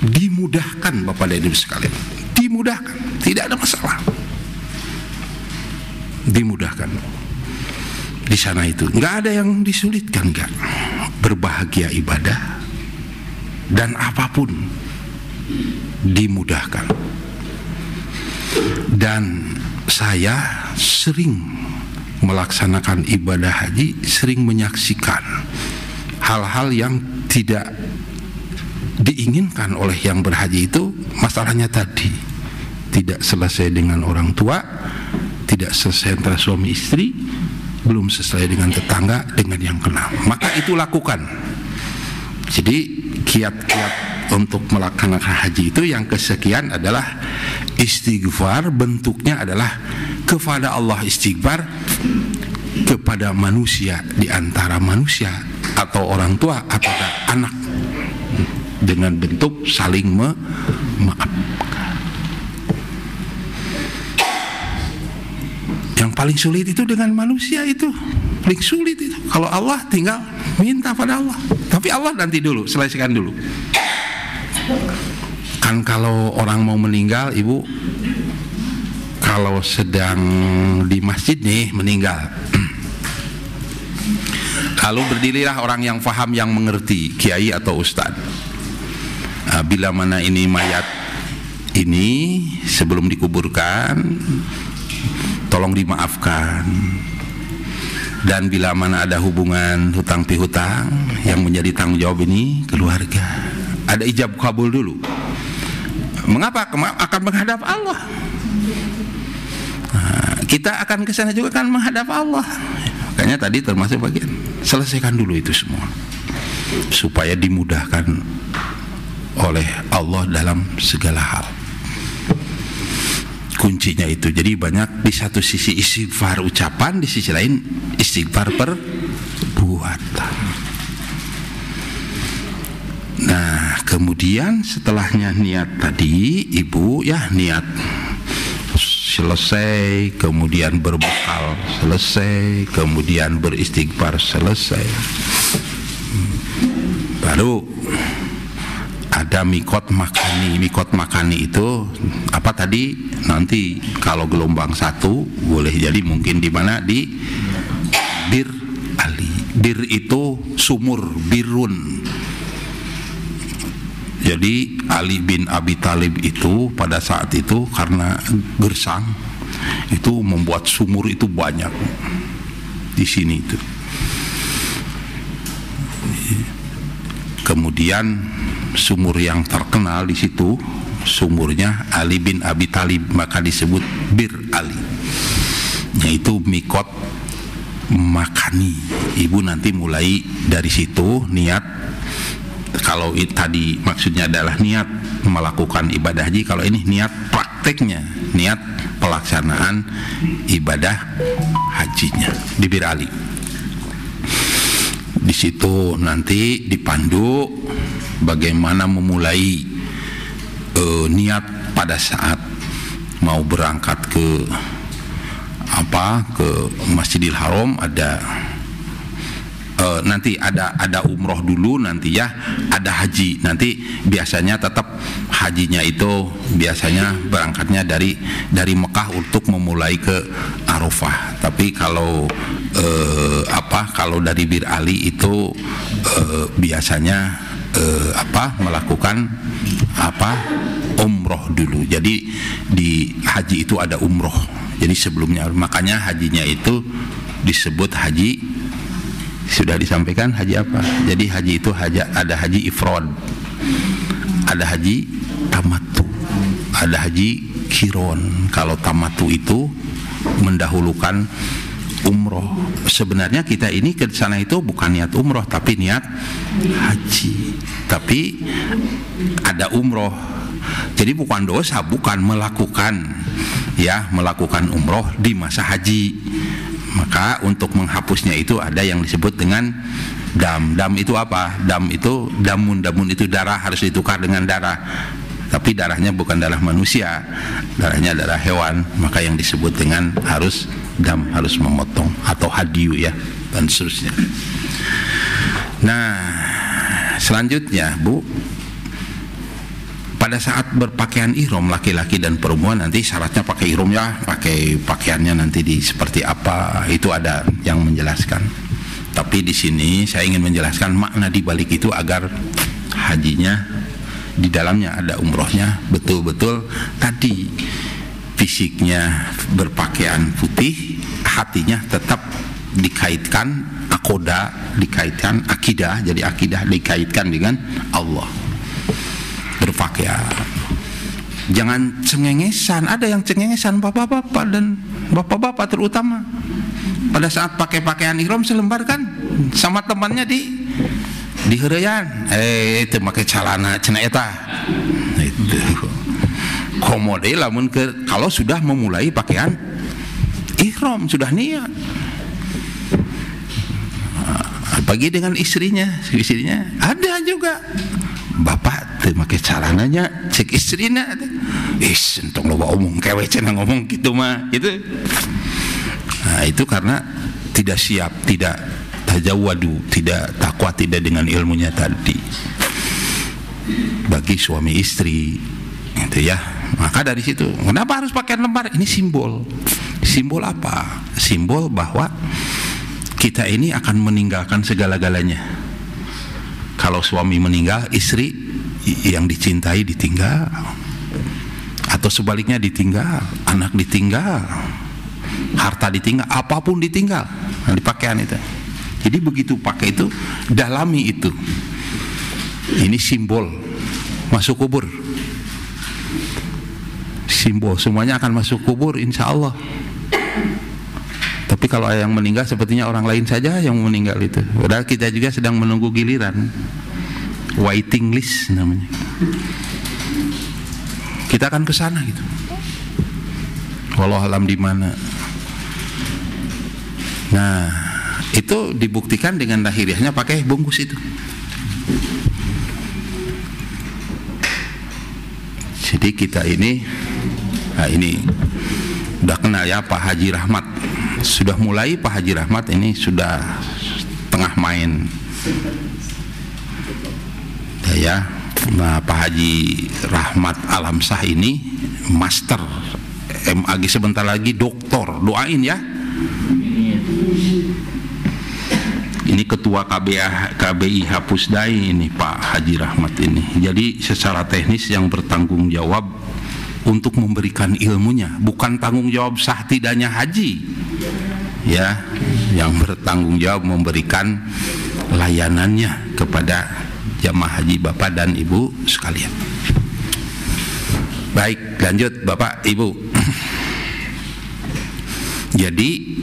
dimudahkan Bapak dan Ibu sekalian, dimudahkan, tidak ada masalah, dimudahkan. Di sana itu nggak ada yang disulitkan, nggak. Berbahagia ibadah dan apapun dimudahkan. Dan saya sering melaksanakan ibadah haji, sering menyaksikan hal-hal yang tidak diinginkan oleh yang berhaji itu. Masalahnya tadi tidak selesai dengan orang tua, tidak selesai antara suami istri, belum selesai dengan tetangga, dengan yang kenal. Maka itu lakukan. Jadi kiat-kiat untuk melaksanakan haji itu yang kesekian adalah istighfar. Bentuknya adalah kepada Allah istighfar, kepada manusia di antara manusia atau orang tua atau anak, dengan bentuk saling memaafkan. Yang paling sulit itu dengan manusia, itu paling sulit itu. Kalau Allah tinggal minta pada Allah. Tapi Allah nanti dulu, selesaikan dulu. Kan kalau orang mau meninggal, Ibu, kalau sedang di masjid nih meninggal, lalu berdirilah orang yang faham, yang mengerti, kiai atau ustad. Bila mana ini mayat ini sebelum dikuburkan, tolong dimaafkan. Dan bila mana ada hubungan hutang pihutang yang menjadi tanggung jawab ini keluarga, ada ijab kabul dulu. Mengapa? Akan menghadap Allah. Nah, kita akan ke sana juga kan menghadap Allah. Makanya tadi termasuk bagian selesaikan dulu itu semua, supaya dimudahkan oleh Allah dalam segala hal. Kuncinya itu. Jadi banyak di satu sisi istighfar ucapan, di sisi lain istighfar perbuatan. Nah kemudian setelahnya niat tadi Ibu ya, niat selesai, kemudian berbekal selesai, kemudian beristighfar selesai, baru ada mikot makani. Mikot makani itu apa tadi? Nanti kalau gelombang satu boleh jadi mungkin di mana, di Bir Ali. Bir itu sumur, birun. Jadi Ali bin Abi Thalib itu pada saat itu karena gersang itu membuat sumur itu banyak di sini itu. Kemudian sumur yang terkenal di situ sumurnya Ali bin Abi Thalib, maka disebut Bir Ali, yaitu mikot makani. Ibu nanti mulai dari situ niat. Kalau tadi maksudnya adalah niat melakukan ibadah haji, kalau ini niat prakteknya, niat pelaksanaan ibadah hajinya di Bir Ali. Di situ nanti dipandu bagaimana memulai niat pada saat mau berangkat ke Masjidil Haram. Ada nanti ada umroh dulu, nanti ya ada haji. Nanti biasanya tetap hajinya itu biasanya berangkatnya dari Mekah untuk memulai ke Arafah. Tapi kalau kalau dari Bir Ali itu biasanya melakukan umroh dulu. Jadi di haji itu ada umroh. Jadi sebelumnya, makanya hajinya itu disebut haji. Sudah disampaikan haji apa? Jadi haji itu ada haji ifrad, ada haji tamattu, ada haji kiron. Kalau tamattu itu mendahulukan umroh. Sebenarnya kita ini ke sana itu bukan niat umroh, tapi niat haji. Tapi ada umroh. Jadi bukan dosa, bukan melakukan umroh di masa haji. Maka untuk menghapusnya itu ada yang disebut dengan dam. Dam itu apa? Dam itu damun itu darah, harus ditukar dengan darah. Tapi darahnya bukan darah manusia, darahnya darah hewan. Maka yang disebut dengan harus dam, harus memotong, atau hadiyu ya, dan seterusnya. Nah, selanjutnya Bu, pada saat berpakaian ihram laki-laki dan perempuan, nanti syaratnya pakai ihram ya, pakai pakaiannya nanti seperti apa, itu ada yang menjelaskan. Tapi di sini saya ingin menjelaskan makna di balik itu agar hajinya di dalamnya ada umrohnya betul-betul tadi, fisiknya berpakaian putih, hatinya tetap dikaitkan akoda, dikaitkan akidah, jadi akidah dikaitkan dengan Allah. Berpakaian, jangan cengengesan. Ada yang cengengesan, bapak-bapak dan bapak-bapak terutama, pada saat pakai pakaian ihram selembar kan sama temannya di heureyan, itu pakai celana cenah eta, itu komode lamun kalau sudah memulai pakaian ihram, sudah niat. Bagi dengan istrinya ada juga, bapak teu make calananya, cek istrina, entong loba omong kewe cenah ngomong gitu mah itu. Nah, itu karena tidak siap, tidak tajawadu, tidak takwa, tidak dengan ilmunya tadi. Bagi suami istri itu ya. Maka dari situ, kenapa harus pakai lembar? Ini simbol. Simbol apa? Simbol bahwa kita ini akan meninggalkan segala-galanya. Kalau suami meninggal, istri yang dicintai ditinggal, atau sebaliknya ditinggal, anak ditinggal, harta ditinggal, apapun ditinggal. Nah, di pakaian itu. Jadi begitu pakai itu, dalami itu. Ini simbol masuk kubur. Simbol semuanya akan masuk kubur, insya Allah. Tapi kalau yang meninggal sepertinya orang lain saja yang meninggal itu. Padahal kita juga sedang menunggu giliran. Waiting list namanya. Kita akan ke sana gitu. Wallahu alam di mana. Nah, itu dibuktikan dengan lahiriahnya pakai bungkus itu. Jadi kita ini, nah ini udah kenal ya Pak Haji Rahmat. Sudah mulai Pak Haji Rahmat ini sudah tengah main ya. Nah, Pak Haji Rahmat Alamsah ini master MAG, sebentar lagi doktor, doain ya. Ini ketua KBI Hapusdai ini Pak Haji Rahmat ini. Jadi secara teknis yang bertanggung jawab untuk memberikan ilmunya, bukan tanggung jawab sah tidaknya haji ya, yang bertanggung jawab memberikan layanannya kepada jamaah haji Bapak dan Ibu sekalian. Baik, lanjut Bapak Ibu. Jadi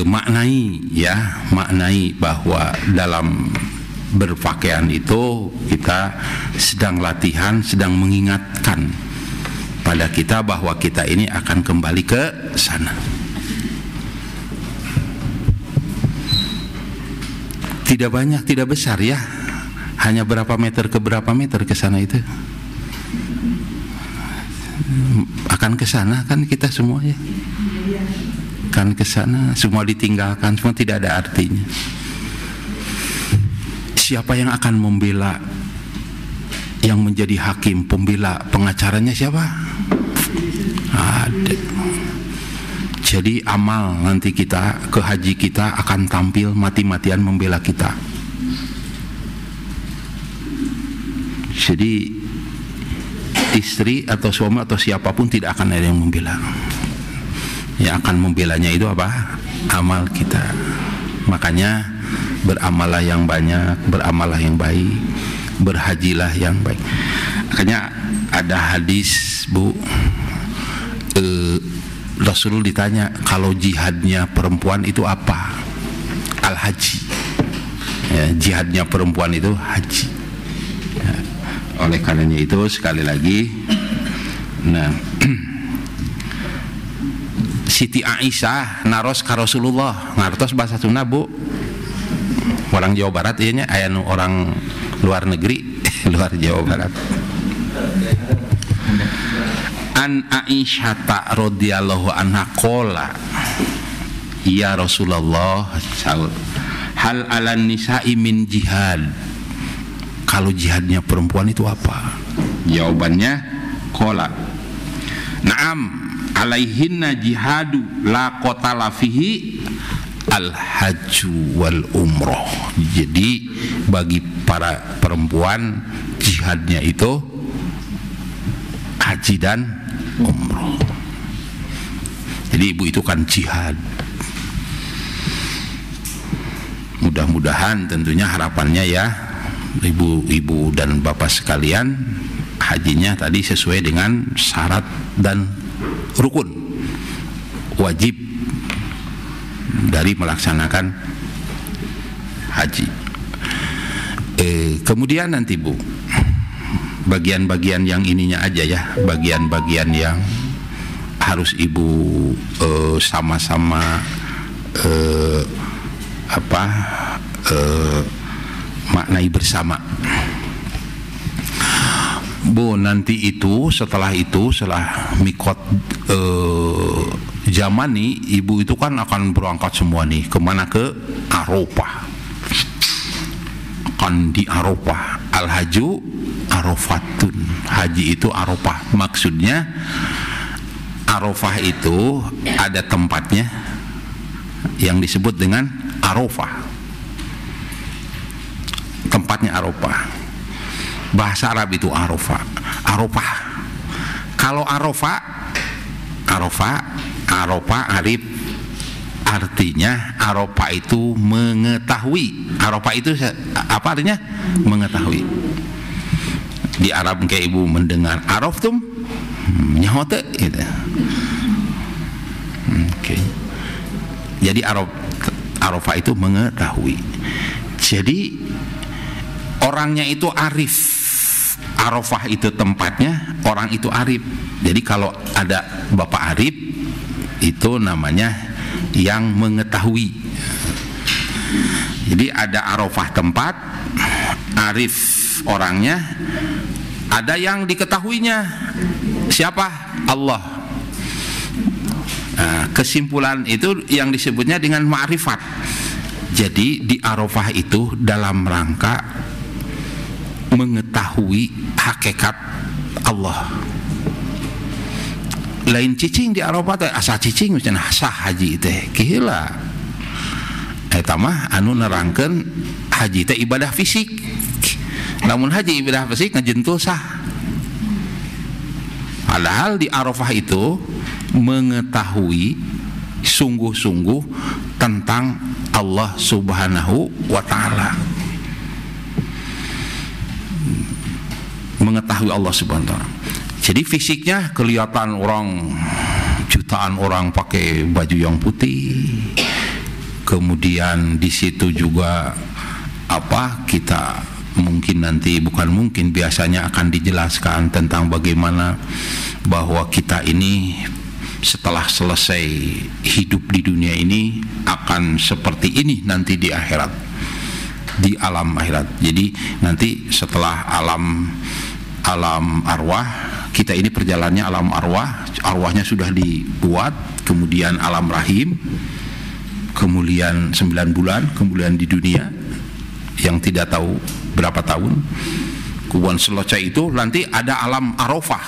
maknai bahwa dalam berpakaian itu kita sedang latihan, sedang mengingatkan pada kita bahwa kita ini akan kembali ke sana. Tidak banyak, tidak besar ya. Hanya berapa meter ke berapa meter ke sana itu. Akan ke sana kan kita semua ya. Kan ke sana, semua ditinggalkan, semua tidak ada artinya. siapa yang akan membela, yang menjadi hakim, pembela, pengacaranya siapa? Ada. Jadi amal nanti kita ke haji kita akan tampil mati-matian membela kita. Jadi istri atau suami atau siapapun tidak akan ada yang membela. Yang akan membelanya itu apa? Amal kita. Makanya beramalah yang banyak, beramalah yang baik, berhajilah yang baik. Makanya ada hadis, Bu, Rasul ditanya, kalau jihadnya perempuan itu apa? Al-haji. Ya, jihadnya perempuan itu haji. Ya, oleh karenanya itu sekali lagi, nah, Siti Aisyah naros ka Rasulullah, ngartos bahasa Sunda, Bu. Orang Jawa Barat ieu nya aya nu orang luar negeri, luar Jawa Barat. An Aisyah radhiyallahu anha qala, ya Rasulullah, hal alan nisa'i min jihad. Kalau jihadnya perempuan itu apa? Jawabannya qala, na'am alaihinna jihadu la qatala fihi al-hajju wal umroh. Jadi bagi para perempuan jihadnya itu haji dan umroh. Jadi ibu itu kan jihad. Mudah-mudahan tentunya harapannya ya ibu-ibu dan bapak sekalian, hajinya tadi sesuai dengan syarat dan rukun wajib dari melaksanakan haji. Kemudian nanti, Bu, bagian-bagian yang ininya aja ya, bagian-bagian yang harus ibu sama-sama maknai bersama. Bu, nanti itu setelah mikot Jamani, ibu itu kan akan berangkat semua nih kemana? Ke Arafah. Kan di Arafah, al-haju Arafatun, haji itu Arafah. Maksudnya Arafah itu ada tempatnya yang disebut dengan Arafah. Tempatnya Arafah. Bahasa Arab itu Arafah. Arafah. Kalau Arafah arif artinya Arafah itu mengetahui. Arafah itu apa artinya? Mengetahui. Di Arab kayak ibu mendengar araftum nyahote gitu. Okay. Jadi Arafah itu mengetahui. Jadi orangnya itu arif. Arafah itu tempatnya, orang itu arif. Jadi kalau ada bapak arif, itu namanya yang mengetahui. Jadi ada Arafah tempat, arif orangnya, ada yang diketahuinya. Siapa? Allah. Nah, kesimpulan itu yang disebutnya dengan ma'rifat. Jadi di Arafah itu dalam rangka mengetahui hakikat Allah. Lain cicing di Arafah teh asa cicing cenah sah haji teh gila. Eta mah anu nerangkeun haji teh ibadah fisik. Namun haji ibadah fisik ngajentul sah. Padahal di Arafah itu mengetahui sungguh-sungguh tentang Allah Subhanahu wa Ta'ala. Mengetahui Allah Subhanahu wa Ta'ala. Jadi fisiknya kelihatan orang, jutaan orang pakai baju yang putih. Kemudian di situ juga kita mungkin nanti, bukan mungkin, biasanya akan dijelaskan tentang bagaimana bahwa kita ini setelah selesai hidup di dunia ini akan seperti ini nanti di akhirat, di alam akhirat. Jadi nanti setelah alam arwah, kita ini perjalanannya alam arwahnya sudah dibuat, kemudian alam rahim, kemudian 9 bulan, kemudian di dunia, yang tidak tahu berapa tahun. Kuburan Seloca itu nanti ada alam Arafah.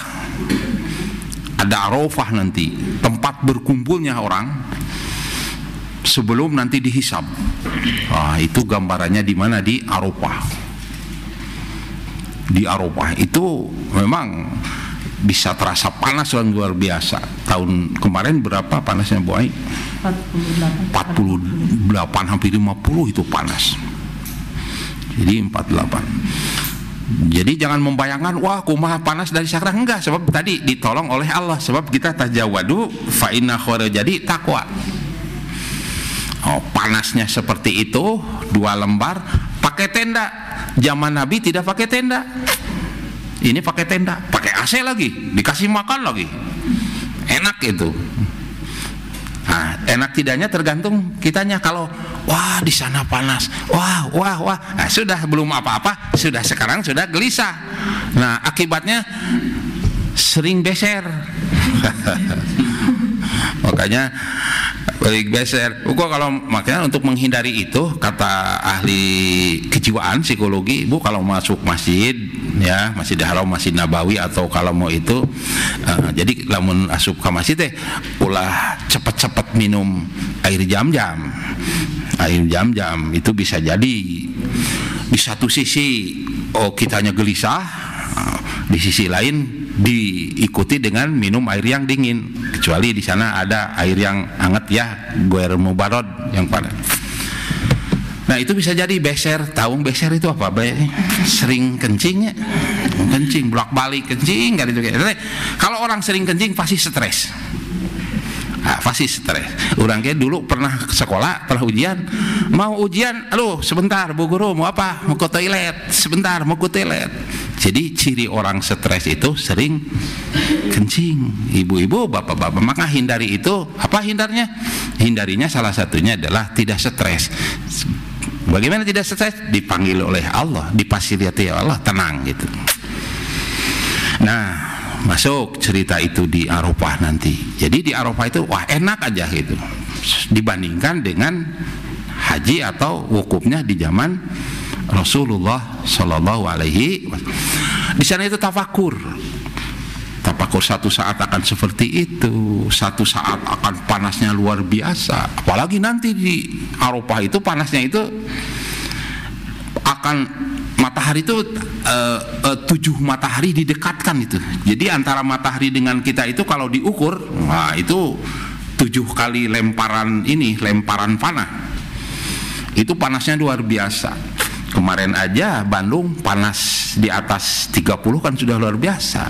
Ada Arafah nanti, tempat berkumpulnya orang sebelum nanti dihisab. Itu gambarannya di mana? Di Arafah. Di Arafah itu memang bisa terasa panas yang luar biasa. Tahun kemarin berapa panasnya Bu Ai? 48 hampir 50 itu panas. Jadi 48. Jadi jangan membayangkan wah kumaha panas dari sakra, enggak, sebab tadi ditolong oleh Allah, sebab kita tajawadu fa inna khairal jadi takwa. Panasnya seperti itu, 2 lembar, pakai tenda. Zaman Nabi tidak pakai tenda. Ini pakai tenda, pakai AC lagi, dikasih makan lagi. Enak itu. Nah, enak tidaknya tergantung kitanya. Kalau wah di sana panas, wah, nah, sudah belum apa-apa, sekarang sudah gelisah. Nah, akibatnya sering beser. Makanya balik beser. Makanya untuk menghindari itu, kata ahli kejiwaan psikologi, Bu, kalau masuk masjid, ya Masjidil Haram, Masjid Nabawi, atau kalau mau itu jadi lamun asup ke masjid ulah cepet-cepet minum air jam-jam. Air jam-jam itu bisa jadi di satu sisi kitanya gelisah, di sisi lain diikuti dengan minum air yang dingin, kecuali di sana ada air yang hangat ya, goer mubarod yang panas. Nah itu bisa jadi beser. Tahu beser itu apa? Sering kencingnya, kencing bolak-balik kencing kan itu. Kalau orang sering kencing pasti stres. Pasti stres. Orang kayak dulu pernah sekolah, pernah ujian, mau ujian, aduh sebentar Bu Guru, mau apa? Mau ke toilet, sebentar mau ke toilet. Jadi ciri orang stres itu sering kencing. Ibu-ibu, bapak-bapak, maka hindari itu. Apa hindarnya? Hindarinya salah satunya adalah tidak stres. Bagaimana tidak stres? Dipanggil oleh Allah, difasilitasi oleh Allah, tenang gitu. Nah, masuk cerita itu di Arafah nanti. Jadi di Arafah itu wah enak aja gitu, dibandingkan dengan haji atau wukufnya di zaman Rasulullah Shallallahu Alaihi Wasallam. Di sana itu tafakur. Satu saat akan seperti itu, satu saat akan panasnya luar biasa. Apalagi nanti di Arafah itu panasnya itu akan matahari itu 7 matahari didekatkan itu. Jadi antara matahari dengan kita itu kalau diukur, wah itu 7 kali lemparan panah. Itu panasnya luar biasa. Kemarin aja Bandung panas di atas 30 kan sudah luar biasa.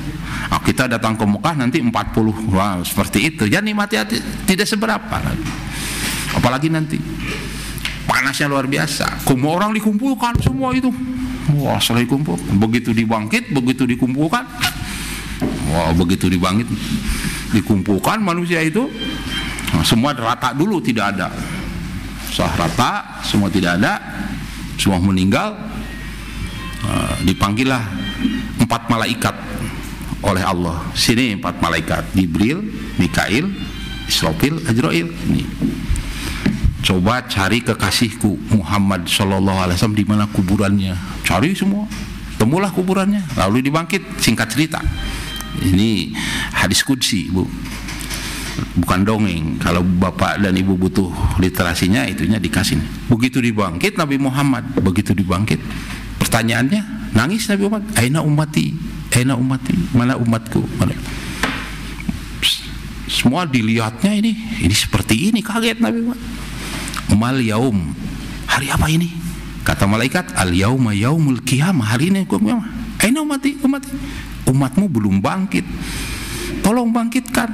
Kita datang ke Mekah nanti 40, wah seperti itu. Jadi nikmati tidak seberapa lagi. Apalagi nanti panasnya luar biasa. Semua orang dikumpulkan semua itu. Wah, setelah dikumpul, begitu dibangkit, begitu dikumpulkan. Wah, begitu dikumpulkan manusia itu, nah, semua rata dulu tidak ada. Rata, semua tidak ada. Semua meninggal. Dipanggillah 4 malaikat oleh Allah. Sini 4 malaikat, Jibril, Mikail, Israfil, Ajrail. Ini. Coba cari kekasihku Muhammad Shallallahu Alaihi Wasallam di mana kuburannya. Cari semua, temulah kuburannya, lalu dibangkit. Singkat cerita, ini hadis qudsi, Bu, bukan dongeng. Kalau bapak dan ibu butuh literasinya, itunya dikasih. Begitu dibangkit Nabi Muhammad, begitu dibangkit, pertanyaannya nangis Nabi Muhammad, aina ummati, aina ummati, mana umatku, mana? Semua dilihatnya ini seperti ini, kaget Nabi Muhammad. Mal yaum, hari apa ini? Kata malaikat, al yauma yaumul qiyamah, hari ini aina ummati, umatmu belum bangkit, tolong bangkitkan.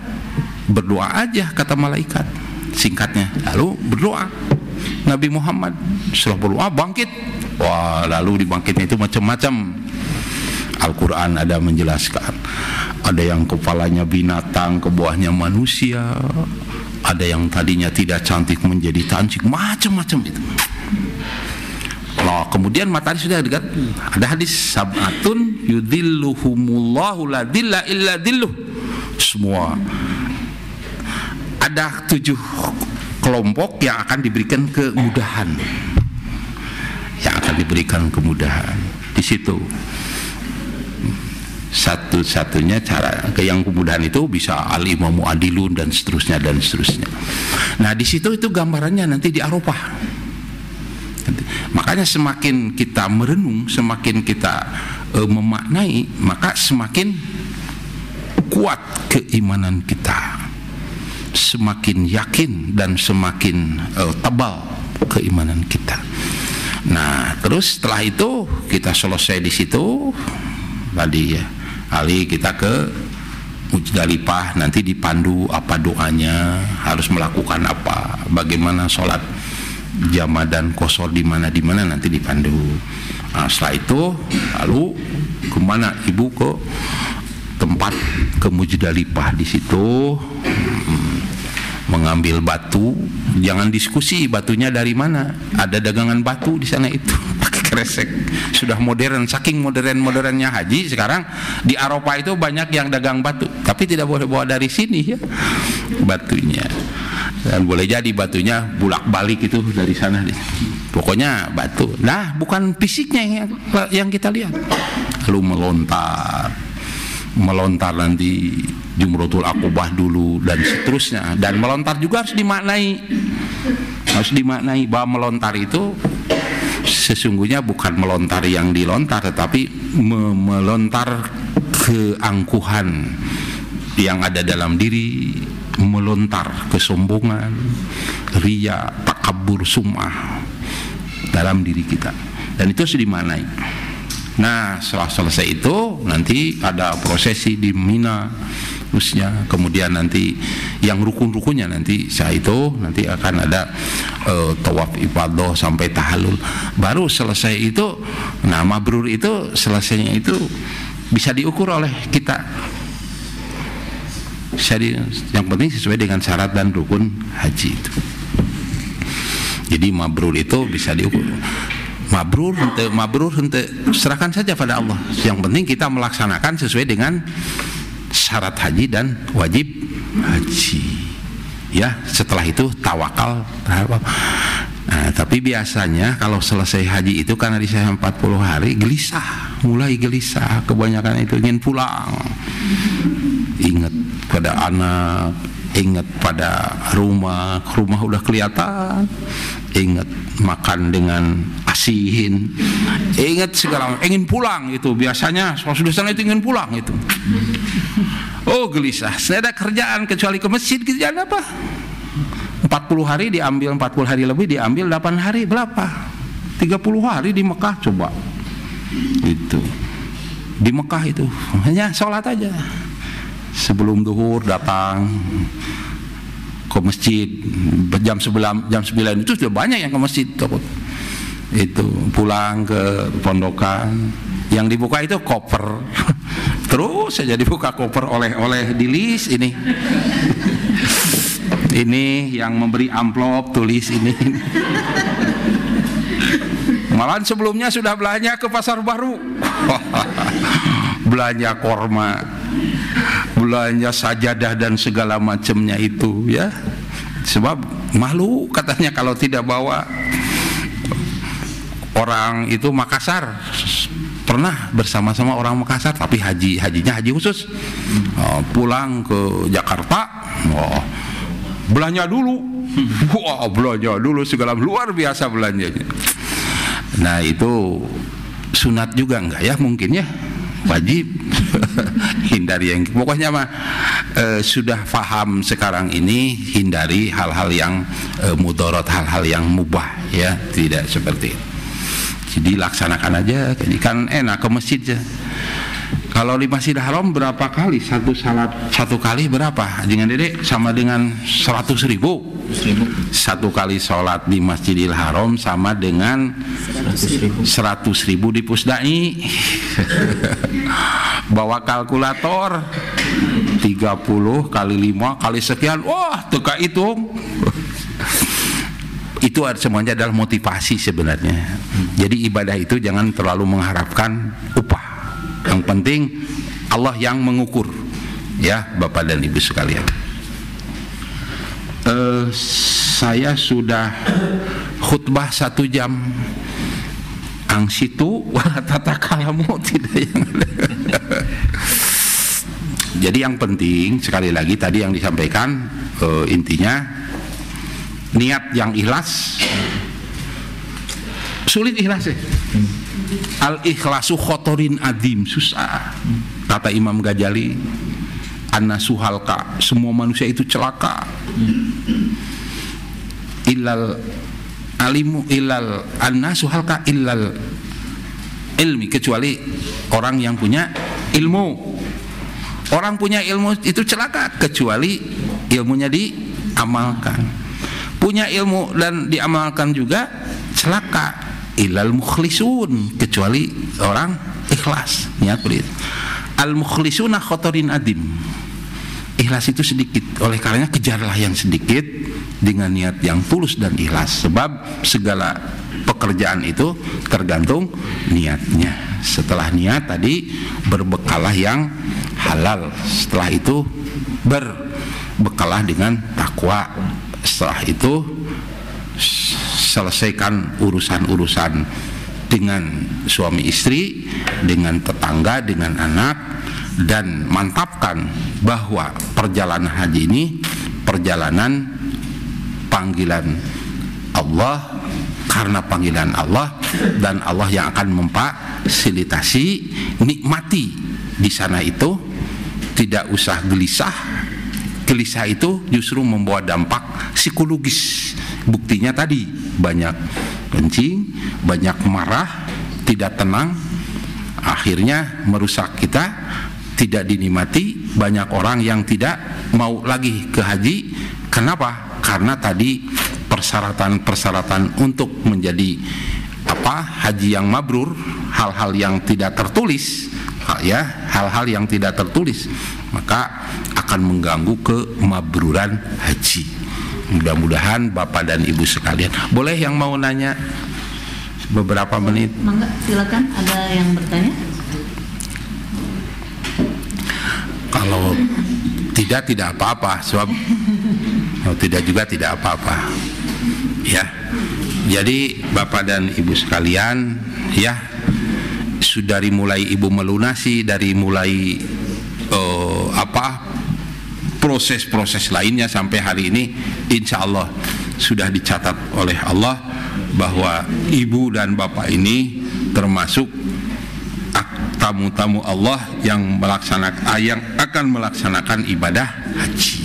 Berdoa aja kata malaikat, singkatnya. Lalu berdoa Nabi Muhammad, setelah berdoa bangkit. Wah, lalu dibangkitnya itu macam-macam. Al-Quran ada menjelaskan, ada yang kepalanya binatang, ke bawahnya manusia, ada yang tadinya tidak cantik menjadi cantik, macam-macam itu. Nah, kemudian matahari sudah dekat. Ada hadis, sab'atun yudhilluhumullahu la dhilla illa dhilluh. Semua ada 7 kelompok yang akan diberikan kemudahan. yang akan diberikan kemudahan. Di situ satu-satunya cara ke yang kemudahan itu bisa al-imamu adilun dan seterusnya dan seterusnya. Nah di situ itu gambarannya nanti di Arafah. Makanya semakin kita merenung, semakin kita memaknai, maka semakin kuat keimanan kita, semakin yakin dan semakin tebal keimanan kita. Nah terus setelah itu kita selesai di situ tadi ya, Ali kita ke Muzdalifah, nanti dipandu apa doanya, harus melakukan apa, bagaimana sholat jamaah dan qashar di mana nanti dipandu. Nah, setelah itu lalu kemana ibu? Ke tempat ke Muzdalifah. Di situ mengambil batu, jangan diskusi batunya dari mana, ada dagangan batu di sana itu pakai kresek, sudah modern, saking modernnya haji sekarang di Arafah itu banyak yang dagang batu, tapi tidak boleh bawa dari sini ya batunya, dan boleh jadi batunya bulak-balik itu dari sana, pokoknya batu. Nah bukan fisiknya yang kita lihat, lalu melontar nanti Jumratul Aqobah dulu dan seterusnya, dan melontar juga harus dimaknai bahwa melontar itu sesungguhnya bukan melontar yang dilontar, tetapi melontar keangkuhan yang ada dalam diri, melontar kesombongan, riya, takabur, sum'ah dalam diri kita, dan itu harus dimaknai. Nah setelah selesai itu nanti ada prosesi di Mina khususnya, kemudian nanti yang rukun-rukunnya nanti saya itu nanti akan ada tawaf ifadah sampai tahallul, baru selesai itu. Nah mabrur itu selesainya itu bisa diukur oleh kita, yang penting sesuai dengan syarat dan rukun haji itu. Jadi mabrur itu bisa diukur. Mabrur hente serahkan saja pada Allah, yang penting kita melaksanakan sesuai dengan syarat haji dan wajib haji ya. Setelah itu tawakal. Nah, tapi biasanya kalau selesai haji itu karena di sana 40 hari mulai gelisah, kebanyakan itu ingin pulang, ingat pada anak, ingat pada rumah udah kelihatan, ingat makan dengan asin, ingat segala, ingin pulang itu biasanya sudah sana itu ingin pulang itu. Oh gelisah, saya ada kerjaan kecuali ke masjid, kerjaan apa? 40 hari diambil, 40 hari lebih diambil 8 hari, berapa? 30 hari di Mekah, coba itu di Mekah itu hanya sholat aja, sebelum duhur datang ke masjid jam 9 itu sudah banyak yang ke masjid itu, pulang ke pondokan, yang dibuka itu koper terus saja dibuka koper, oleh-oleh di list ini ini yang memberi amplop tulis ini malahan sebelumnya sudah belanja ke pasar baru belanja korma, belanja sajadah dan segala macamnya itu ya, sebab malu katanya kalau tidak bawa. Orang itu Makassar pernah bersama-sama orang Makassar, tapi hajinya haji khusus, pulang ke Jakarta, belanja dulu, belanja dulu segala, luar biasa belanjanya. Nah itu sunat juga enggak ya, mungkin ya wajib hindari yang pokoknya mah sudah paham sekarang ini, hindari hal-hal yang mudarat, hal-hal yang mubah ya, tidak seperti itu. Jadi laksanakan aja, jadi kan enak ke masjid ya. Kalau di Masjidil Haram berapa kali satu kali berapa? Dengan Dedek sama dengan 100.000. Satu kali sholat di Masjidil Haram sama dengan 100.000 di Pusdai. Bawa kalkulator 30 kali 5 kali sekian, wah teka hitung. Itu semuanya adalah motivasi sebenarnya. Jadi ibadah itu jangan terlalu mengharapkan upah. Yang penting Allah yang mengukur ya Bapak dan Ibu sekalian. Saya sudah khutbah 1 jam angsitu wala tatakalamu, tidak yang Jadi yang penting sekali lagi tadi yang disampaikan, intinya niat yang ikhlas. Sulit ikhlas ya. Al ikhlasu khotorin adim, susah. Kata Imam Ghazali, annasu halka, semua manusia itu celaka. Illal alimu illal annasu halka illal ilmi, kecuali orang yang punya ilmu. Orang punya ilmu itu celaka kecuali ilmunya diamalkan. Punya ilmu dan diamalkan juga celaka. Ilal mukhlisun, kecuali orang ikhlas, niat berit. Al mukhlisuna khotorin adim. Ikhlas itu sedikit, oleh karenanya kejarlah yang sedikit dengan niat yang tulus dan ikhlas. Sebab segala pekerjaan itu tergantung niatnya. Setelah niat tadi berbekalah yang halal. Setelah itu berbekalah dengan takwa. Setelah itu selesaikan urusan-urusan dengan suami istri, dengan tetangga, dengan anak, dan mantapkan bahwa perjalanan haji ini perjalanan panggilan Allah, karena panggilan Allah, dan Allah yang akan memfasilitasi. Nikmati di sana itu, tidak usah gelisah. Gelisah itu justru membawa dampak psikologis. Buktinya tadi banyak kencing, banyak marah, tidak tenang, akhirnya merusak kita, tidak dinikmati. Banyak orang yang tidak mau lagi ke haji. Kenapa? Karena tadi persyaratan-persyaratan untuk menjadi haji yang mabrur, hal-hal yang tidak tertulis, ya, hal-hal yang tidak tertulis, maka akan mengganggu kemabruran haji. Mudah-mudahan Bapak dan Ibu sekalian. Boleh yang mau nanya beberapa menit? Mangga, silakan, ada yang bertanya? Kalau tidak apa-apa, sebab tidak juga tidak apa-apa. Ya. Jadi Bapak dan Ibu sekalian, ya, sudah dari mulai Ibu melunasi, dari mulai proses-proses lainnya sampai hari ini, insya Allah sudah dicatat oleh Allah bahwa Ibu dan Bapak ini termasuk tamu-tamu Allah yang akan melaksanakan ibadah haji,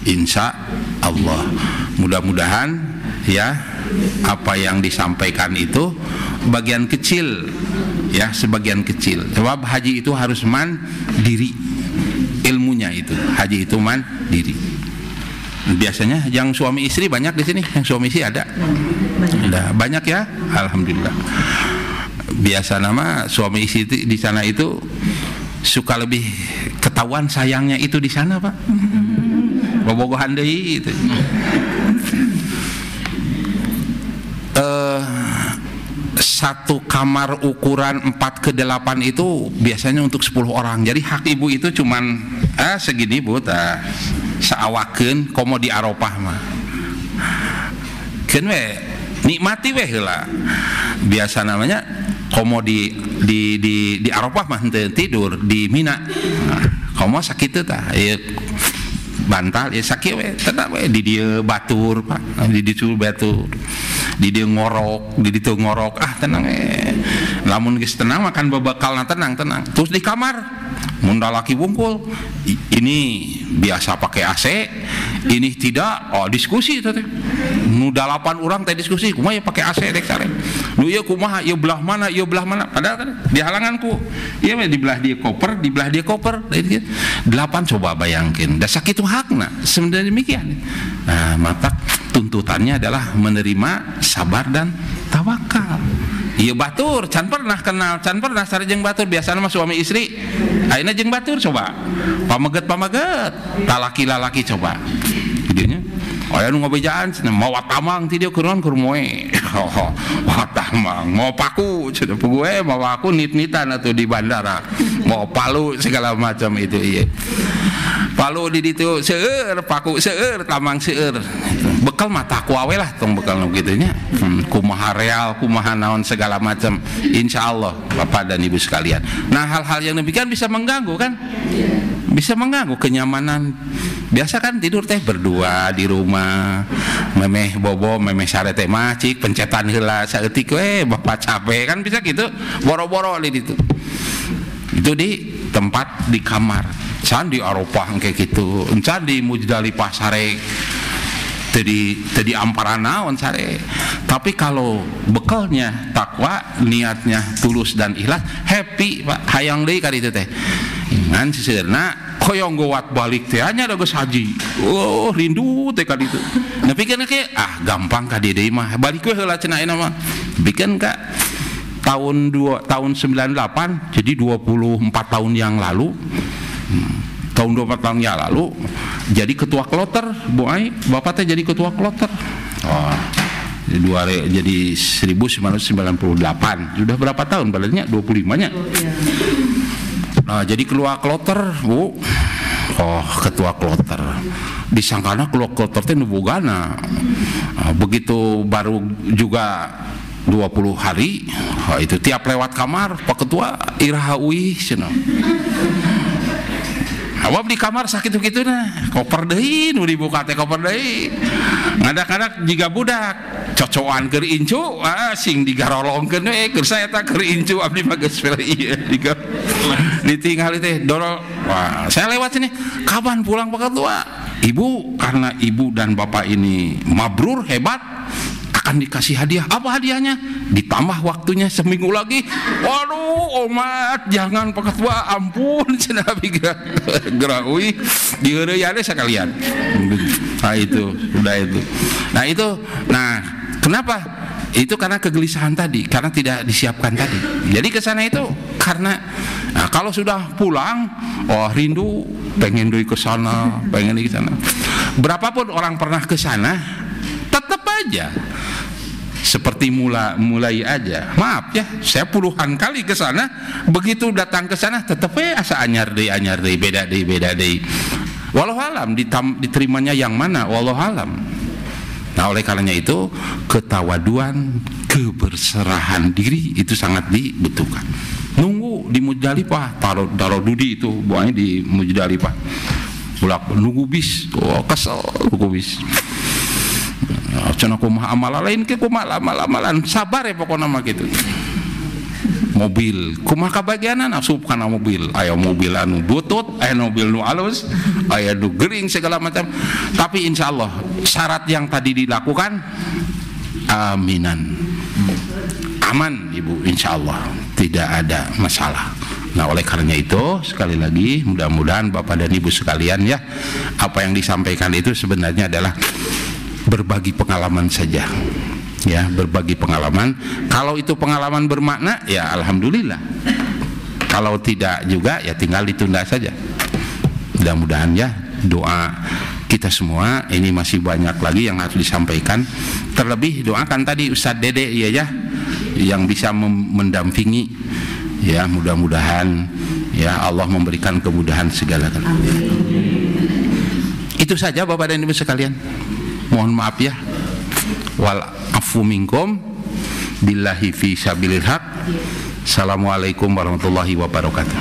insya Allah. Mudah-mudahan ya apa yang disampaikan itu bagian kecil, ya, sebagian kecil. Sebab haji itu harus mandiri, ilmunya itu haji itu mandiri. Biasanya yang suami istri banyak di sini, yang suami istri ada banyak ya, alhamdulillah. Biasa nama suami istri di sana itu suka lebih ketahuan sayangnya itu di sana, Pak. Bobogohan deui itu. Satu kamar ukuran 4x8 itu biasanya untuk 10 orang. Jadi hak ibu itu cuman segini, Bu, seawakeun komo di Arafah mah. Keun we nikmati we heula. Biasa namanya komo di Arafah mah henteu tidur di Mina. Komo sakitu tah, bantal ya sakit we, tetap we di dieu batur, Pak, di dieu batur, di dieu ngorok, di dieu ngorok, tenang lamun geus tenang makan bebakalna tenang, terus di kamar mun lalaki wungkul ini biasa pakai AC, ini tidak, diskusi teh nu 8 orang teh diskusi kumaha ya pakai AC dek sare, nu ieu kumaha ieu belah mana padahal kan di halanganku ieu di belah dia koper 8 coba bayangkeun da sakitu hakna sebenarnya demikian. Nah, maka tuntutannya adalah menerima, sabar dan tawakal. Iya batur, can pernah kenal, can pernah sareng batur, biasana mah suami istri ayeuna jeung batur coba. Pameget, lalaki coba. Videonya aya nu ngabejaan mau tamang ti dieu keureuan keur moe. Tamang, mau paku, cenah pugue mau aku nit-nitan atuh di bandara. Mau palu segala macam itu ieu. Palu di ditu seueur, paku seueur, tamang seueur. bekal mata kuawe lah tong bekal nu kitu nya. Kumaha real, kumaha naon segala macam. Insyaallah Bapak dan Ibu sekalian. Nah, hal-hal yang demikian bisa mengganggu kan? Bisa mengganggu kenyamanan. Biasa kan tidur teh berdua di rumah, memeh bobo, memeh sare teh macik, pencetan heula saeutik we Bapak capek kan bisa gitu. Boro-boro di ditu. Itu di tempat di kamar. Can di Arafah kayak gitu. Can di Muzdalifah sare tadi amparan naon sare. Tapi kalau bekalnya takwa, niatnya tulus dan ikhlas, happy Pak, hayang deui ka ditu teh. Ngan siseurna hoyong gowat balik teh nya da geus haji. Oh, rindu teh ka ditu. Nah pikeun ke gampang ka dieu deui mah. Balik we heula cenah ayeuna mah. Pikeun ka tahun 98, jadi 24 tahun yang lalu. Tahun 24 tahun yang lalu jadi ketua kloter, Bu Ai, Bapak teh jadi ketua kloter. Oh, jadi 1998. Sudah berapa tahun badannya? 25-nya. Nah, jadi ketua kloter, Bu. Oh, ketua kloter. Disangkana ketua kloter teh nu bogana. Begitu baru juga 20 hari, itu tiap lewat kamar Pak Ketua iraha uih cenah. Awak di kamar sakit gitu nah, koper deui nu dibuka teh koper deui. Ngadak-ngadak jiga budak, cocokan keur incu, sing digarolongkeun we keur saeta keur incu abdi mah geus ieu diga. Ditinggali teh dorol. Wah, saya lewat sini. Kapan pulang Pak Ketua? Ibu, karena Ibu dan Bapak ini mabrur hebat, akan dikasih hadiah. Apa hadiahnya? Ditambah waktunya seminggu lagi. Waduh, omat, jangan Pak Ketua, ampun cenah geraui diheureuy sekalian. Nah itu, udah itu. Nah, kenapa? Itu karena kegelisahan tadi, karena tidak disiapkan tadi. Jadi ke sana itu karena kalau sudah pulang, oh rindu, pengen deui ke sana, pengen di sana. Berapapun orang pernah ke sana, tetap aja seperti mulai aja. Maaf ya, saya puluhan kali ke sana, begitu datang ke sana tetap asa anyar deui, beda deui. Wallahu alam diterimanya yang mana, wallahu alam. Nah, oleh karenanya itu ketawaduan, keberserahan diri itu sangat dibutuhkan. Nunggu di Muzdalifah, taruh dudi itu buahnya di Muzdalifah. Bulak nunggu bis, oh kesel nunggu bis. Cenah kumaha amalan lain ke kumaha amalan sabar ya pokoknya mah gitu. Mobil kumaha kabagianan asup kana mobil, aya mobil anu butut, aya mobil nu alus, aya nu gering segala macam. Tapi insyaallah syarat yang tadi dilakukan aminan, aman Ibu, insyaallah tidak ada masalah. Nah, oleh karena itu sekali lagi mudah-mudahan Bapak dan Ibu sekalian ya, apa yang disampaikan itu sebenarnya adalah berbagi pengalaman saja. Ya, berbagi pengalaman. Kalau itu pengalaman bermakna, ya alhamdulillah. Kalau tidak juga, ya tinggal ditunda saja. Mudah-mudahan ya, doa kita semua ini masih banyak lagi yang harus disampaikan. Terlebih doakan tadi Ustadz Dede ya, yang bisa mendampingi. Ya, mudah-mudahan ya Allah memberikan kemudahan segala. Itu saja Bapak dan Ibu sekalian. Mohon maaf ya. Wal afu minkum billahi fi sabilil haq. Assalamualaikum warahmatullahi wabarakatuh.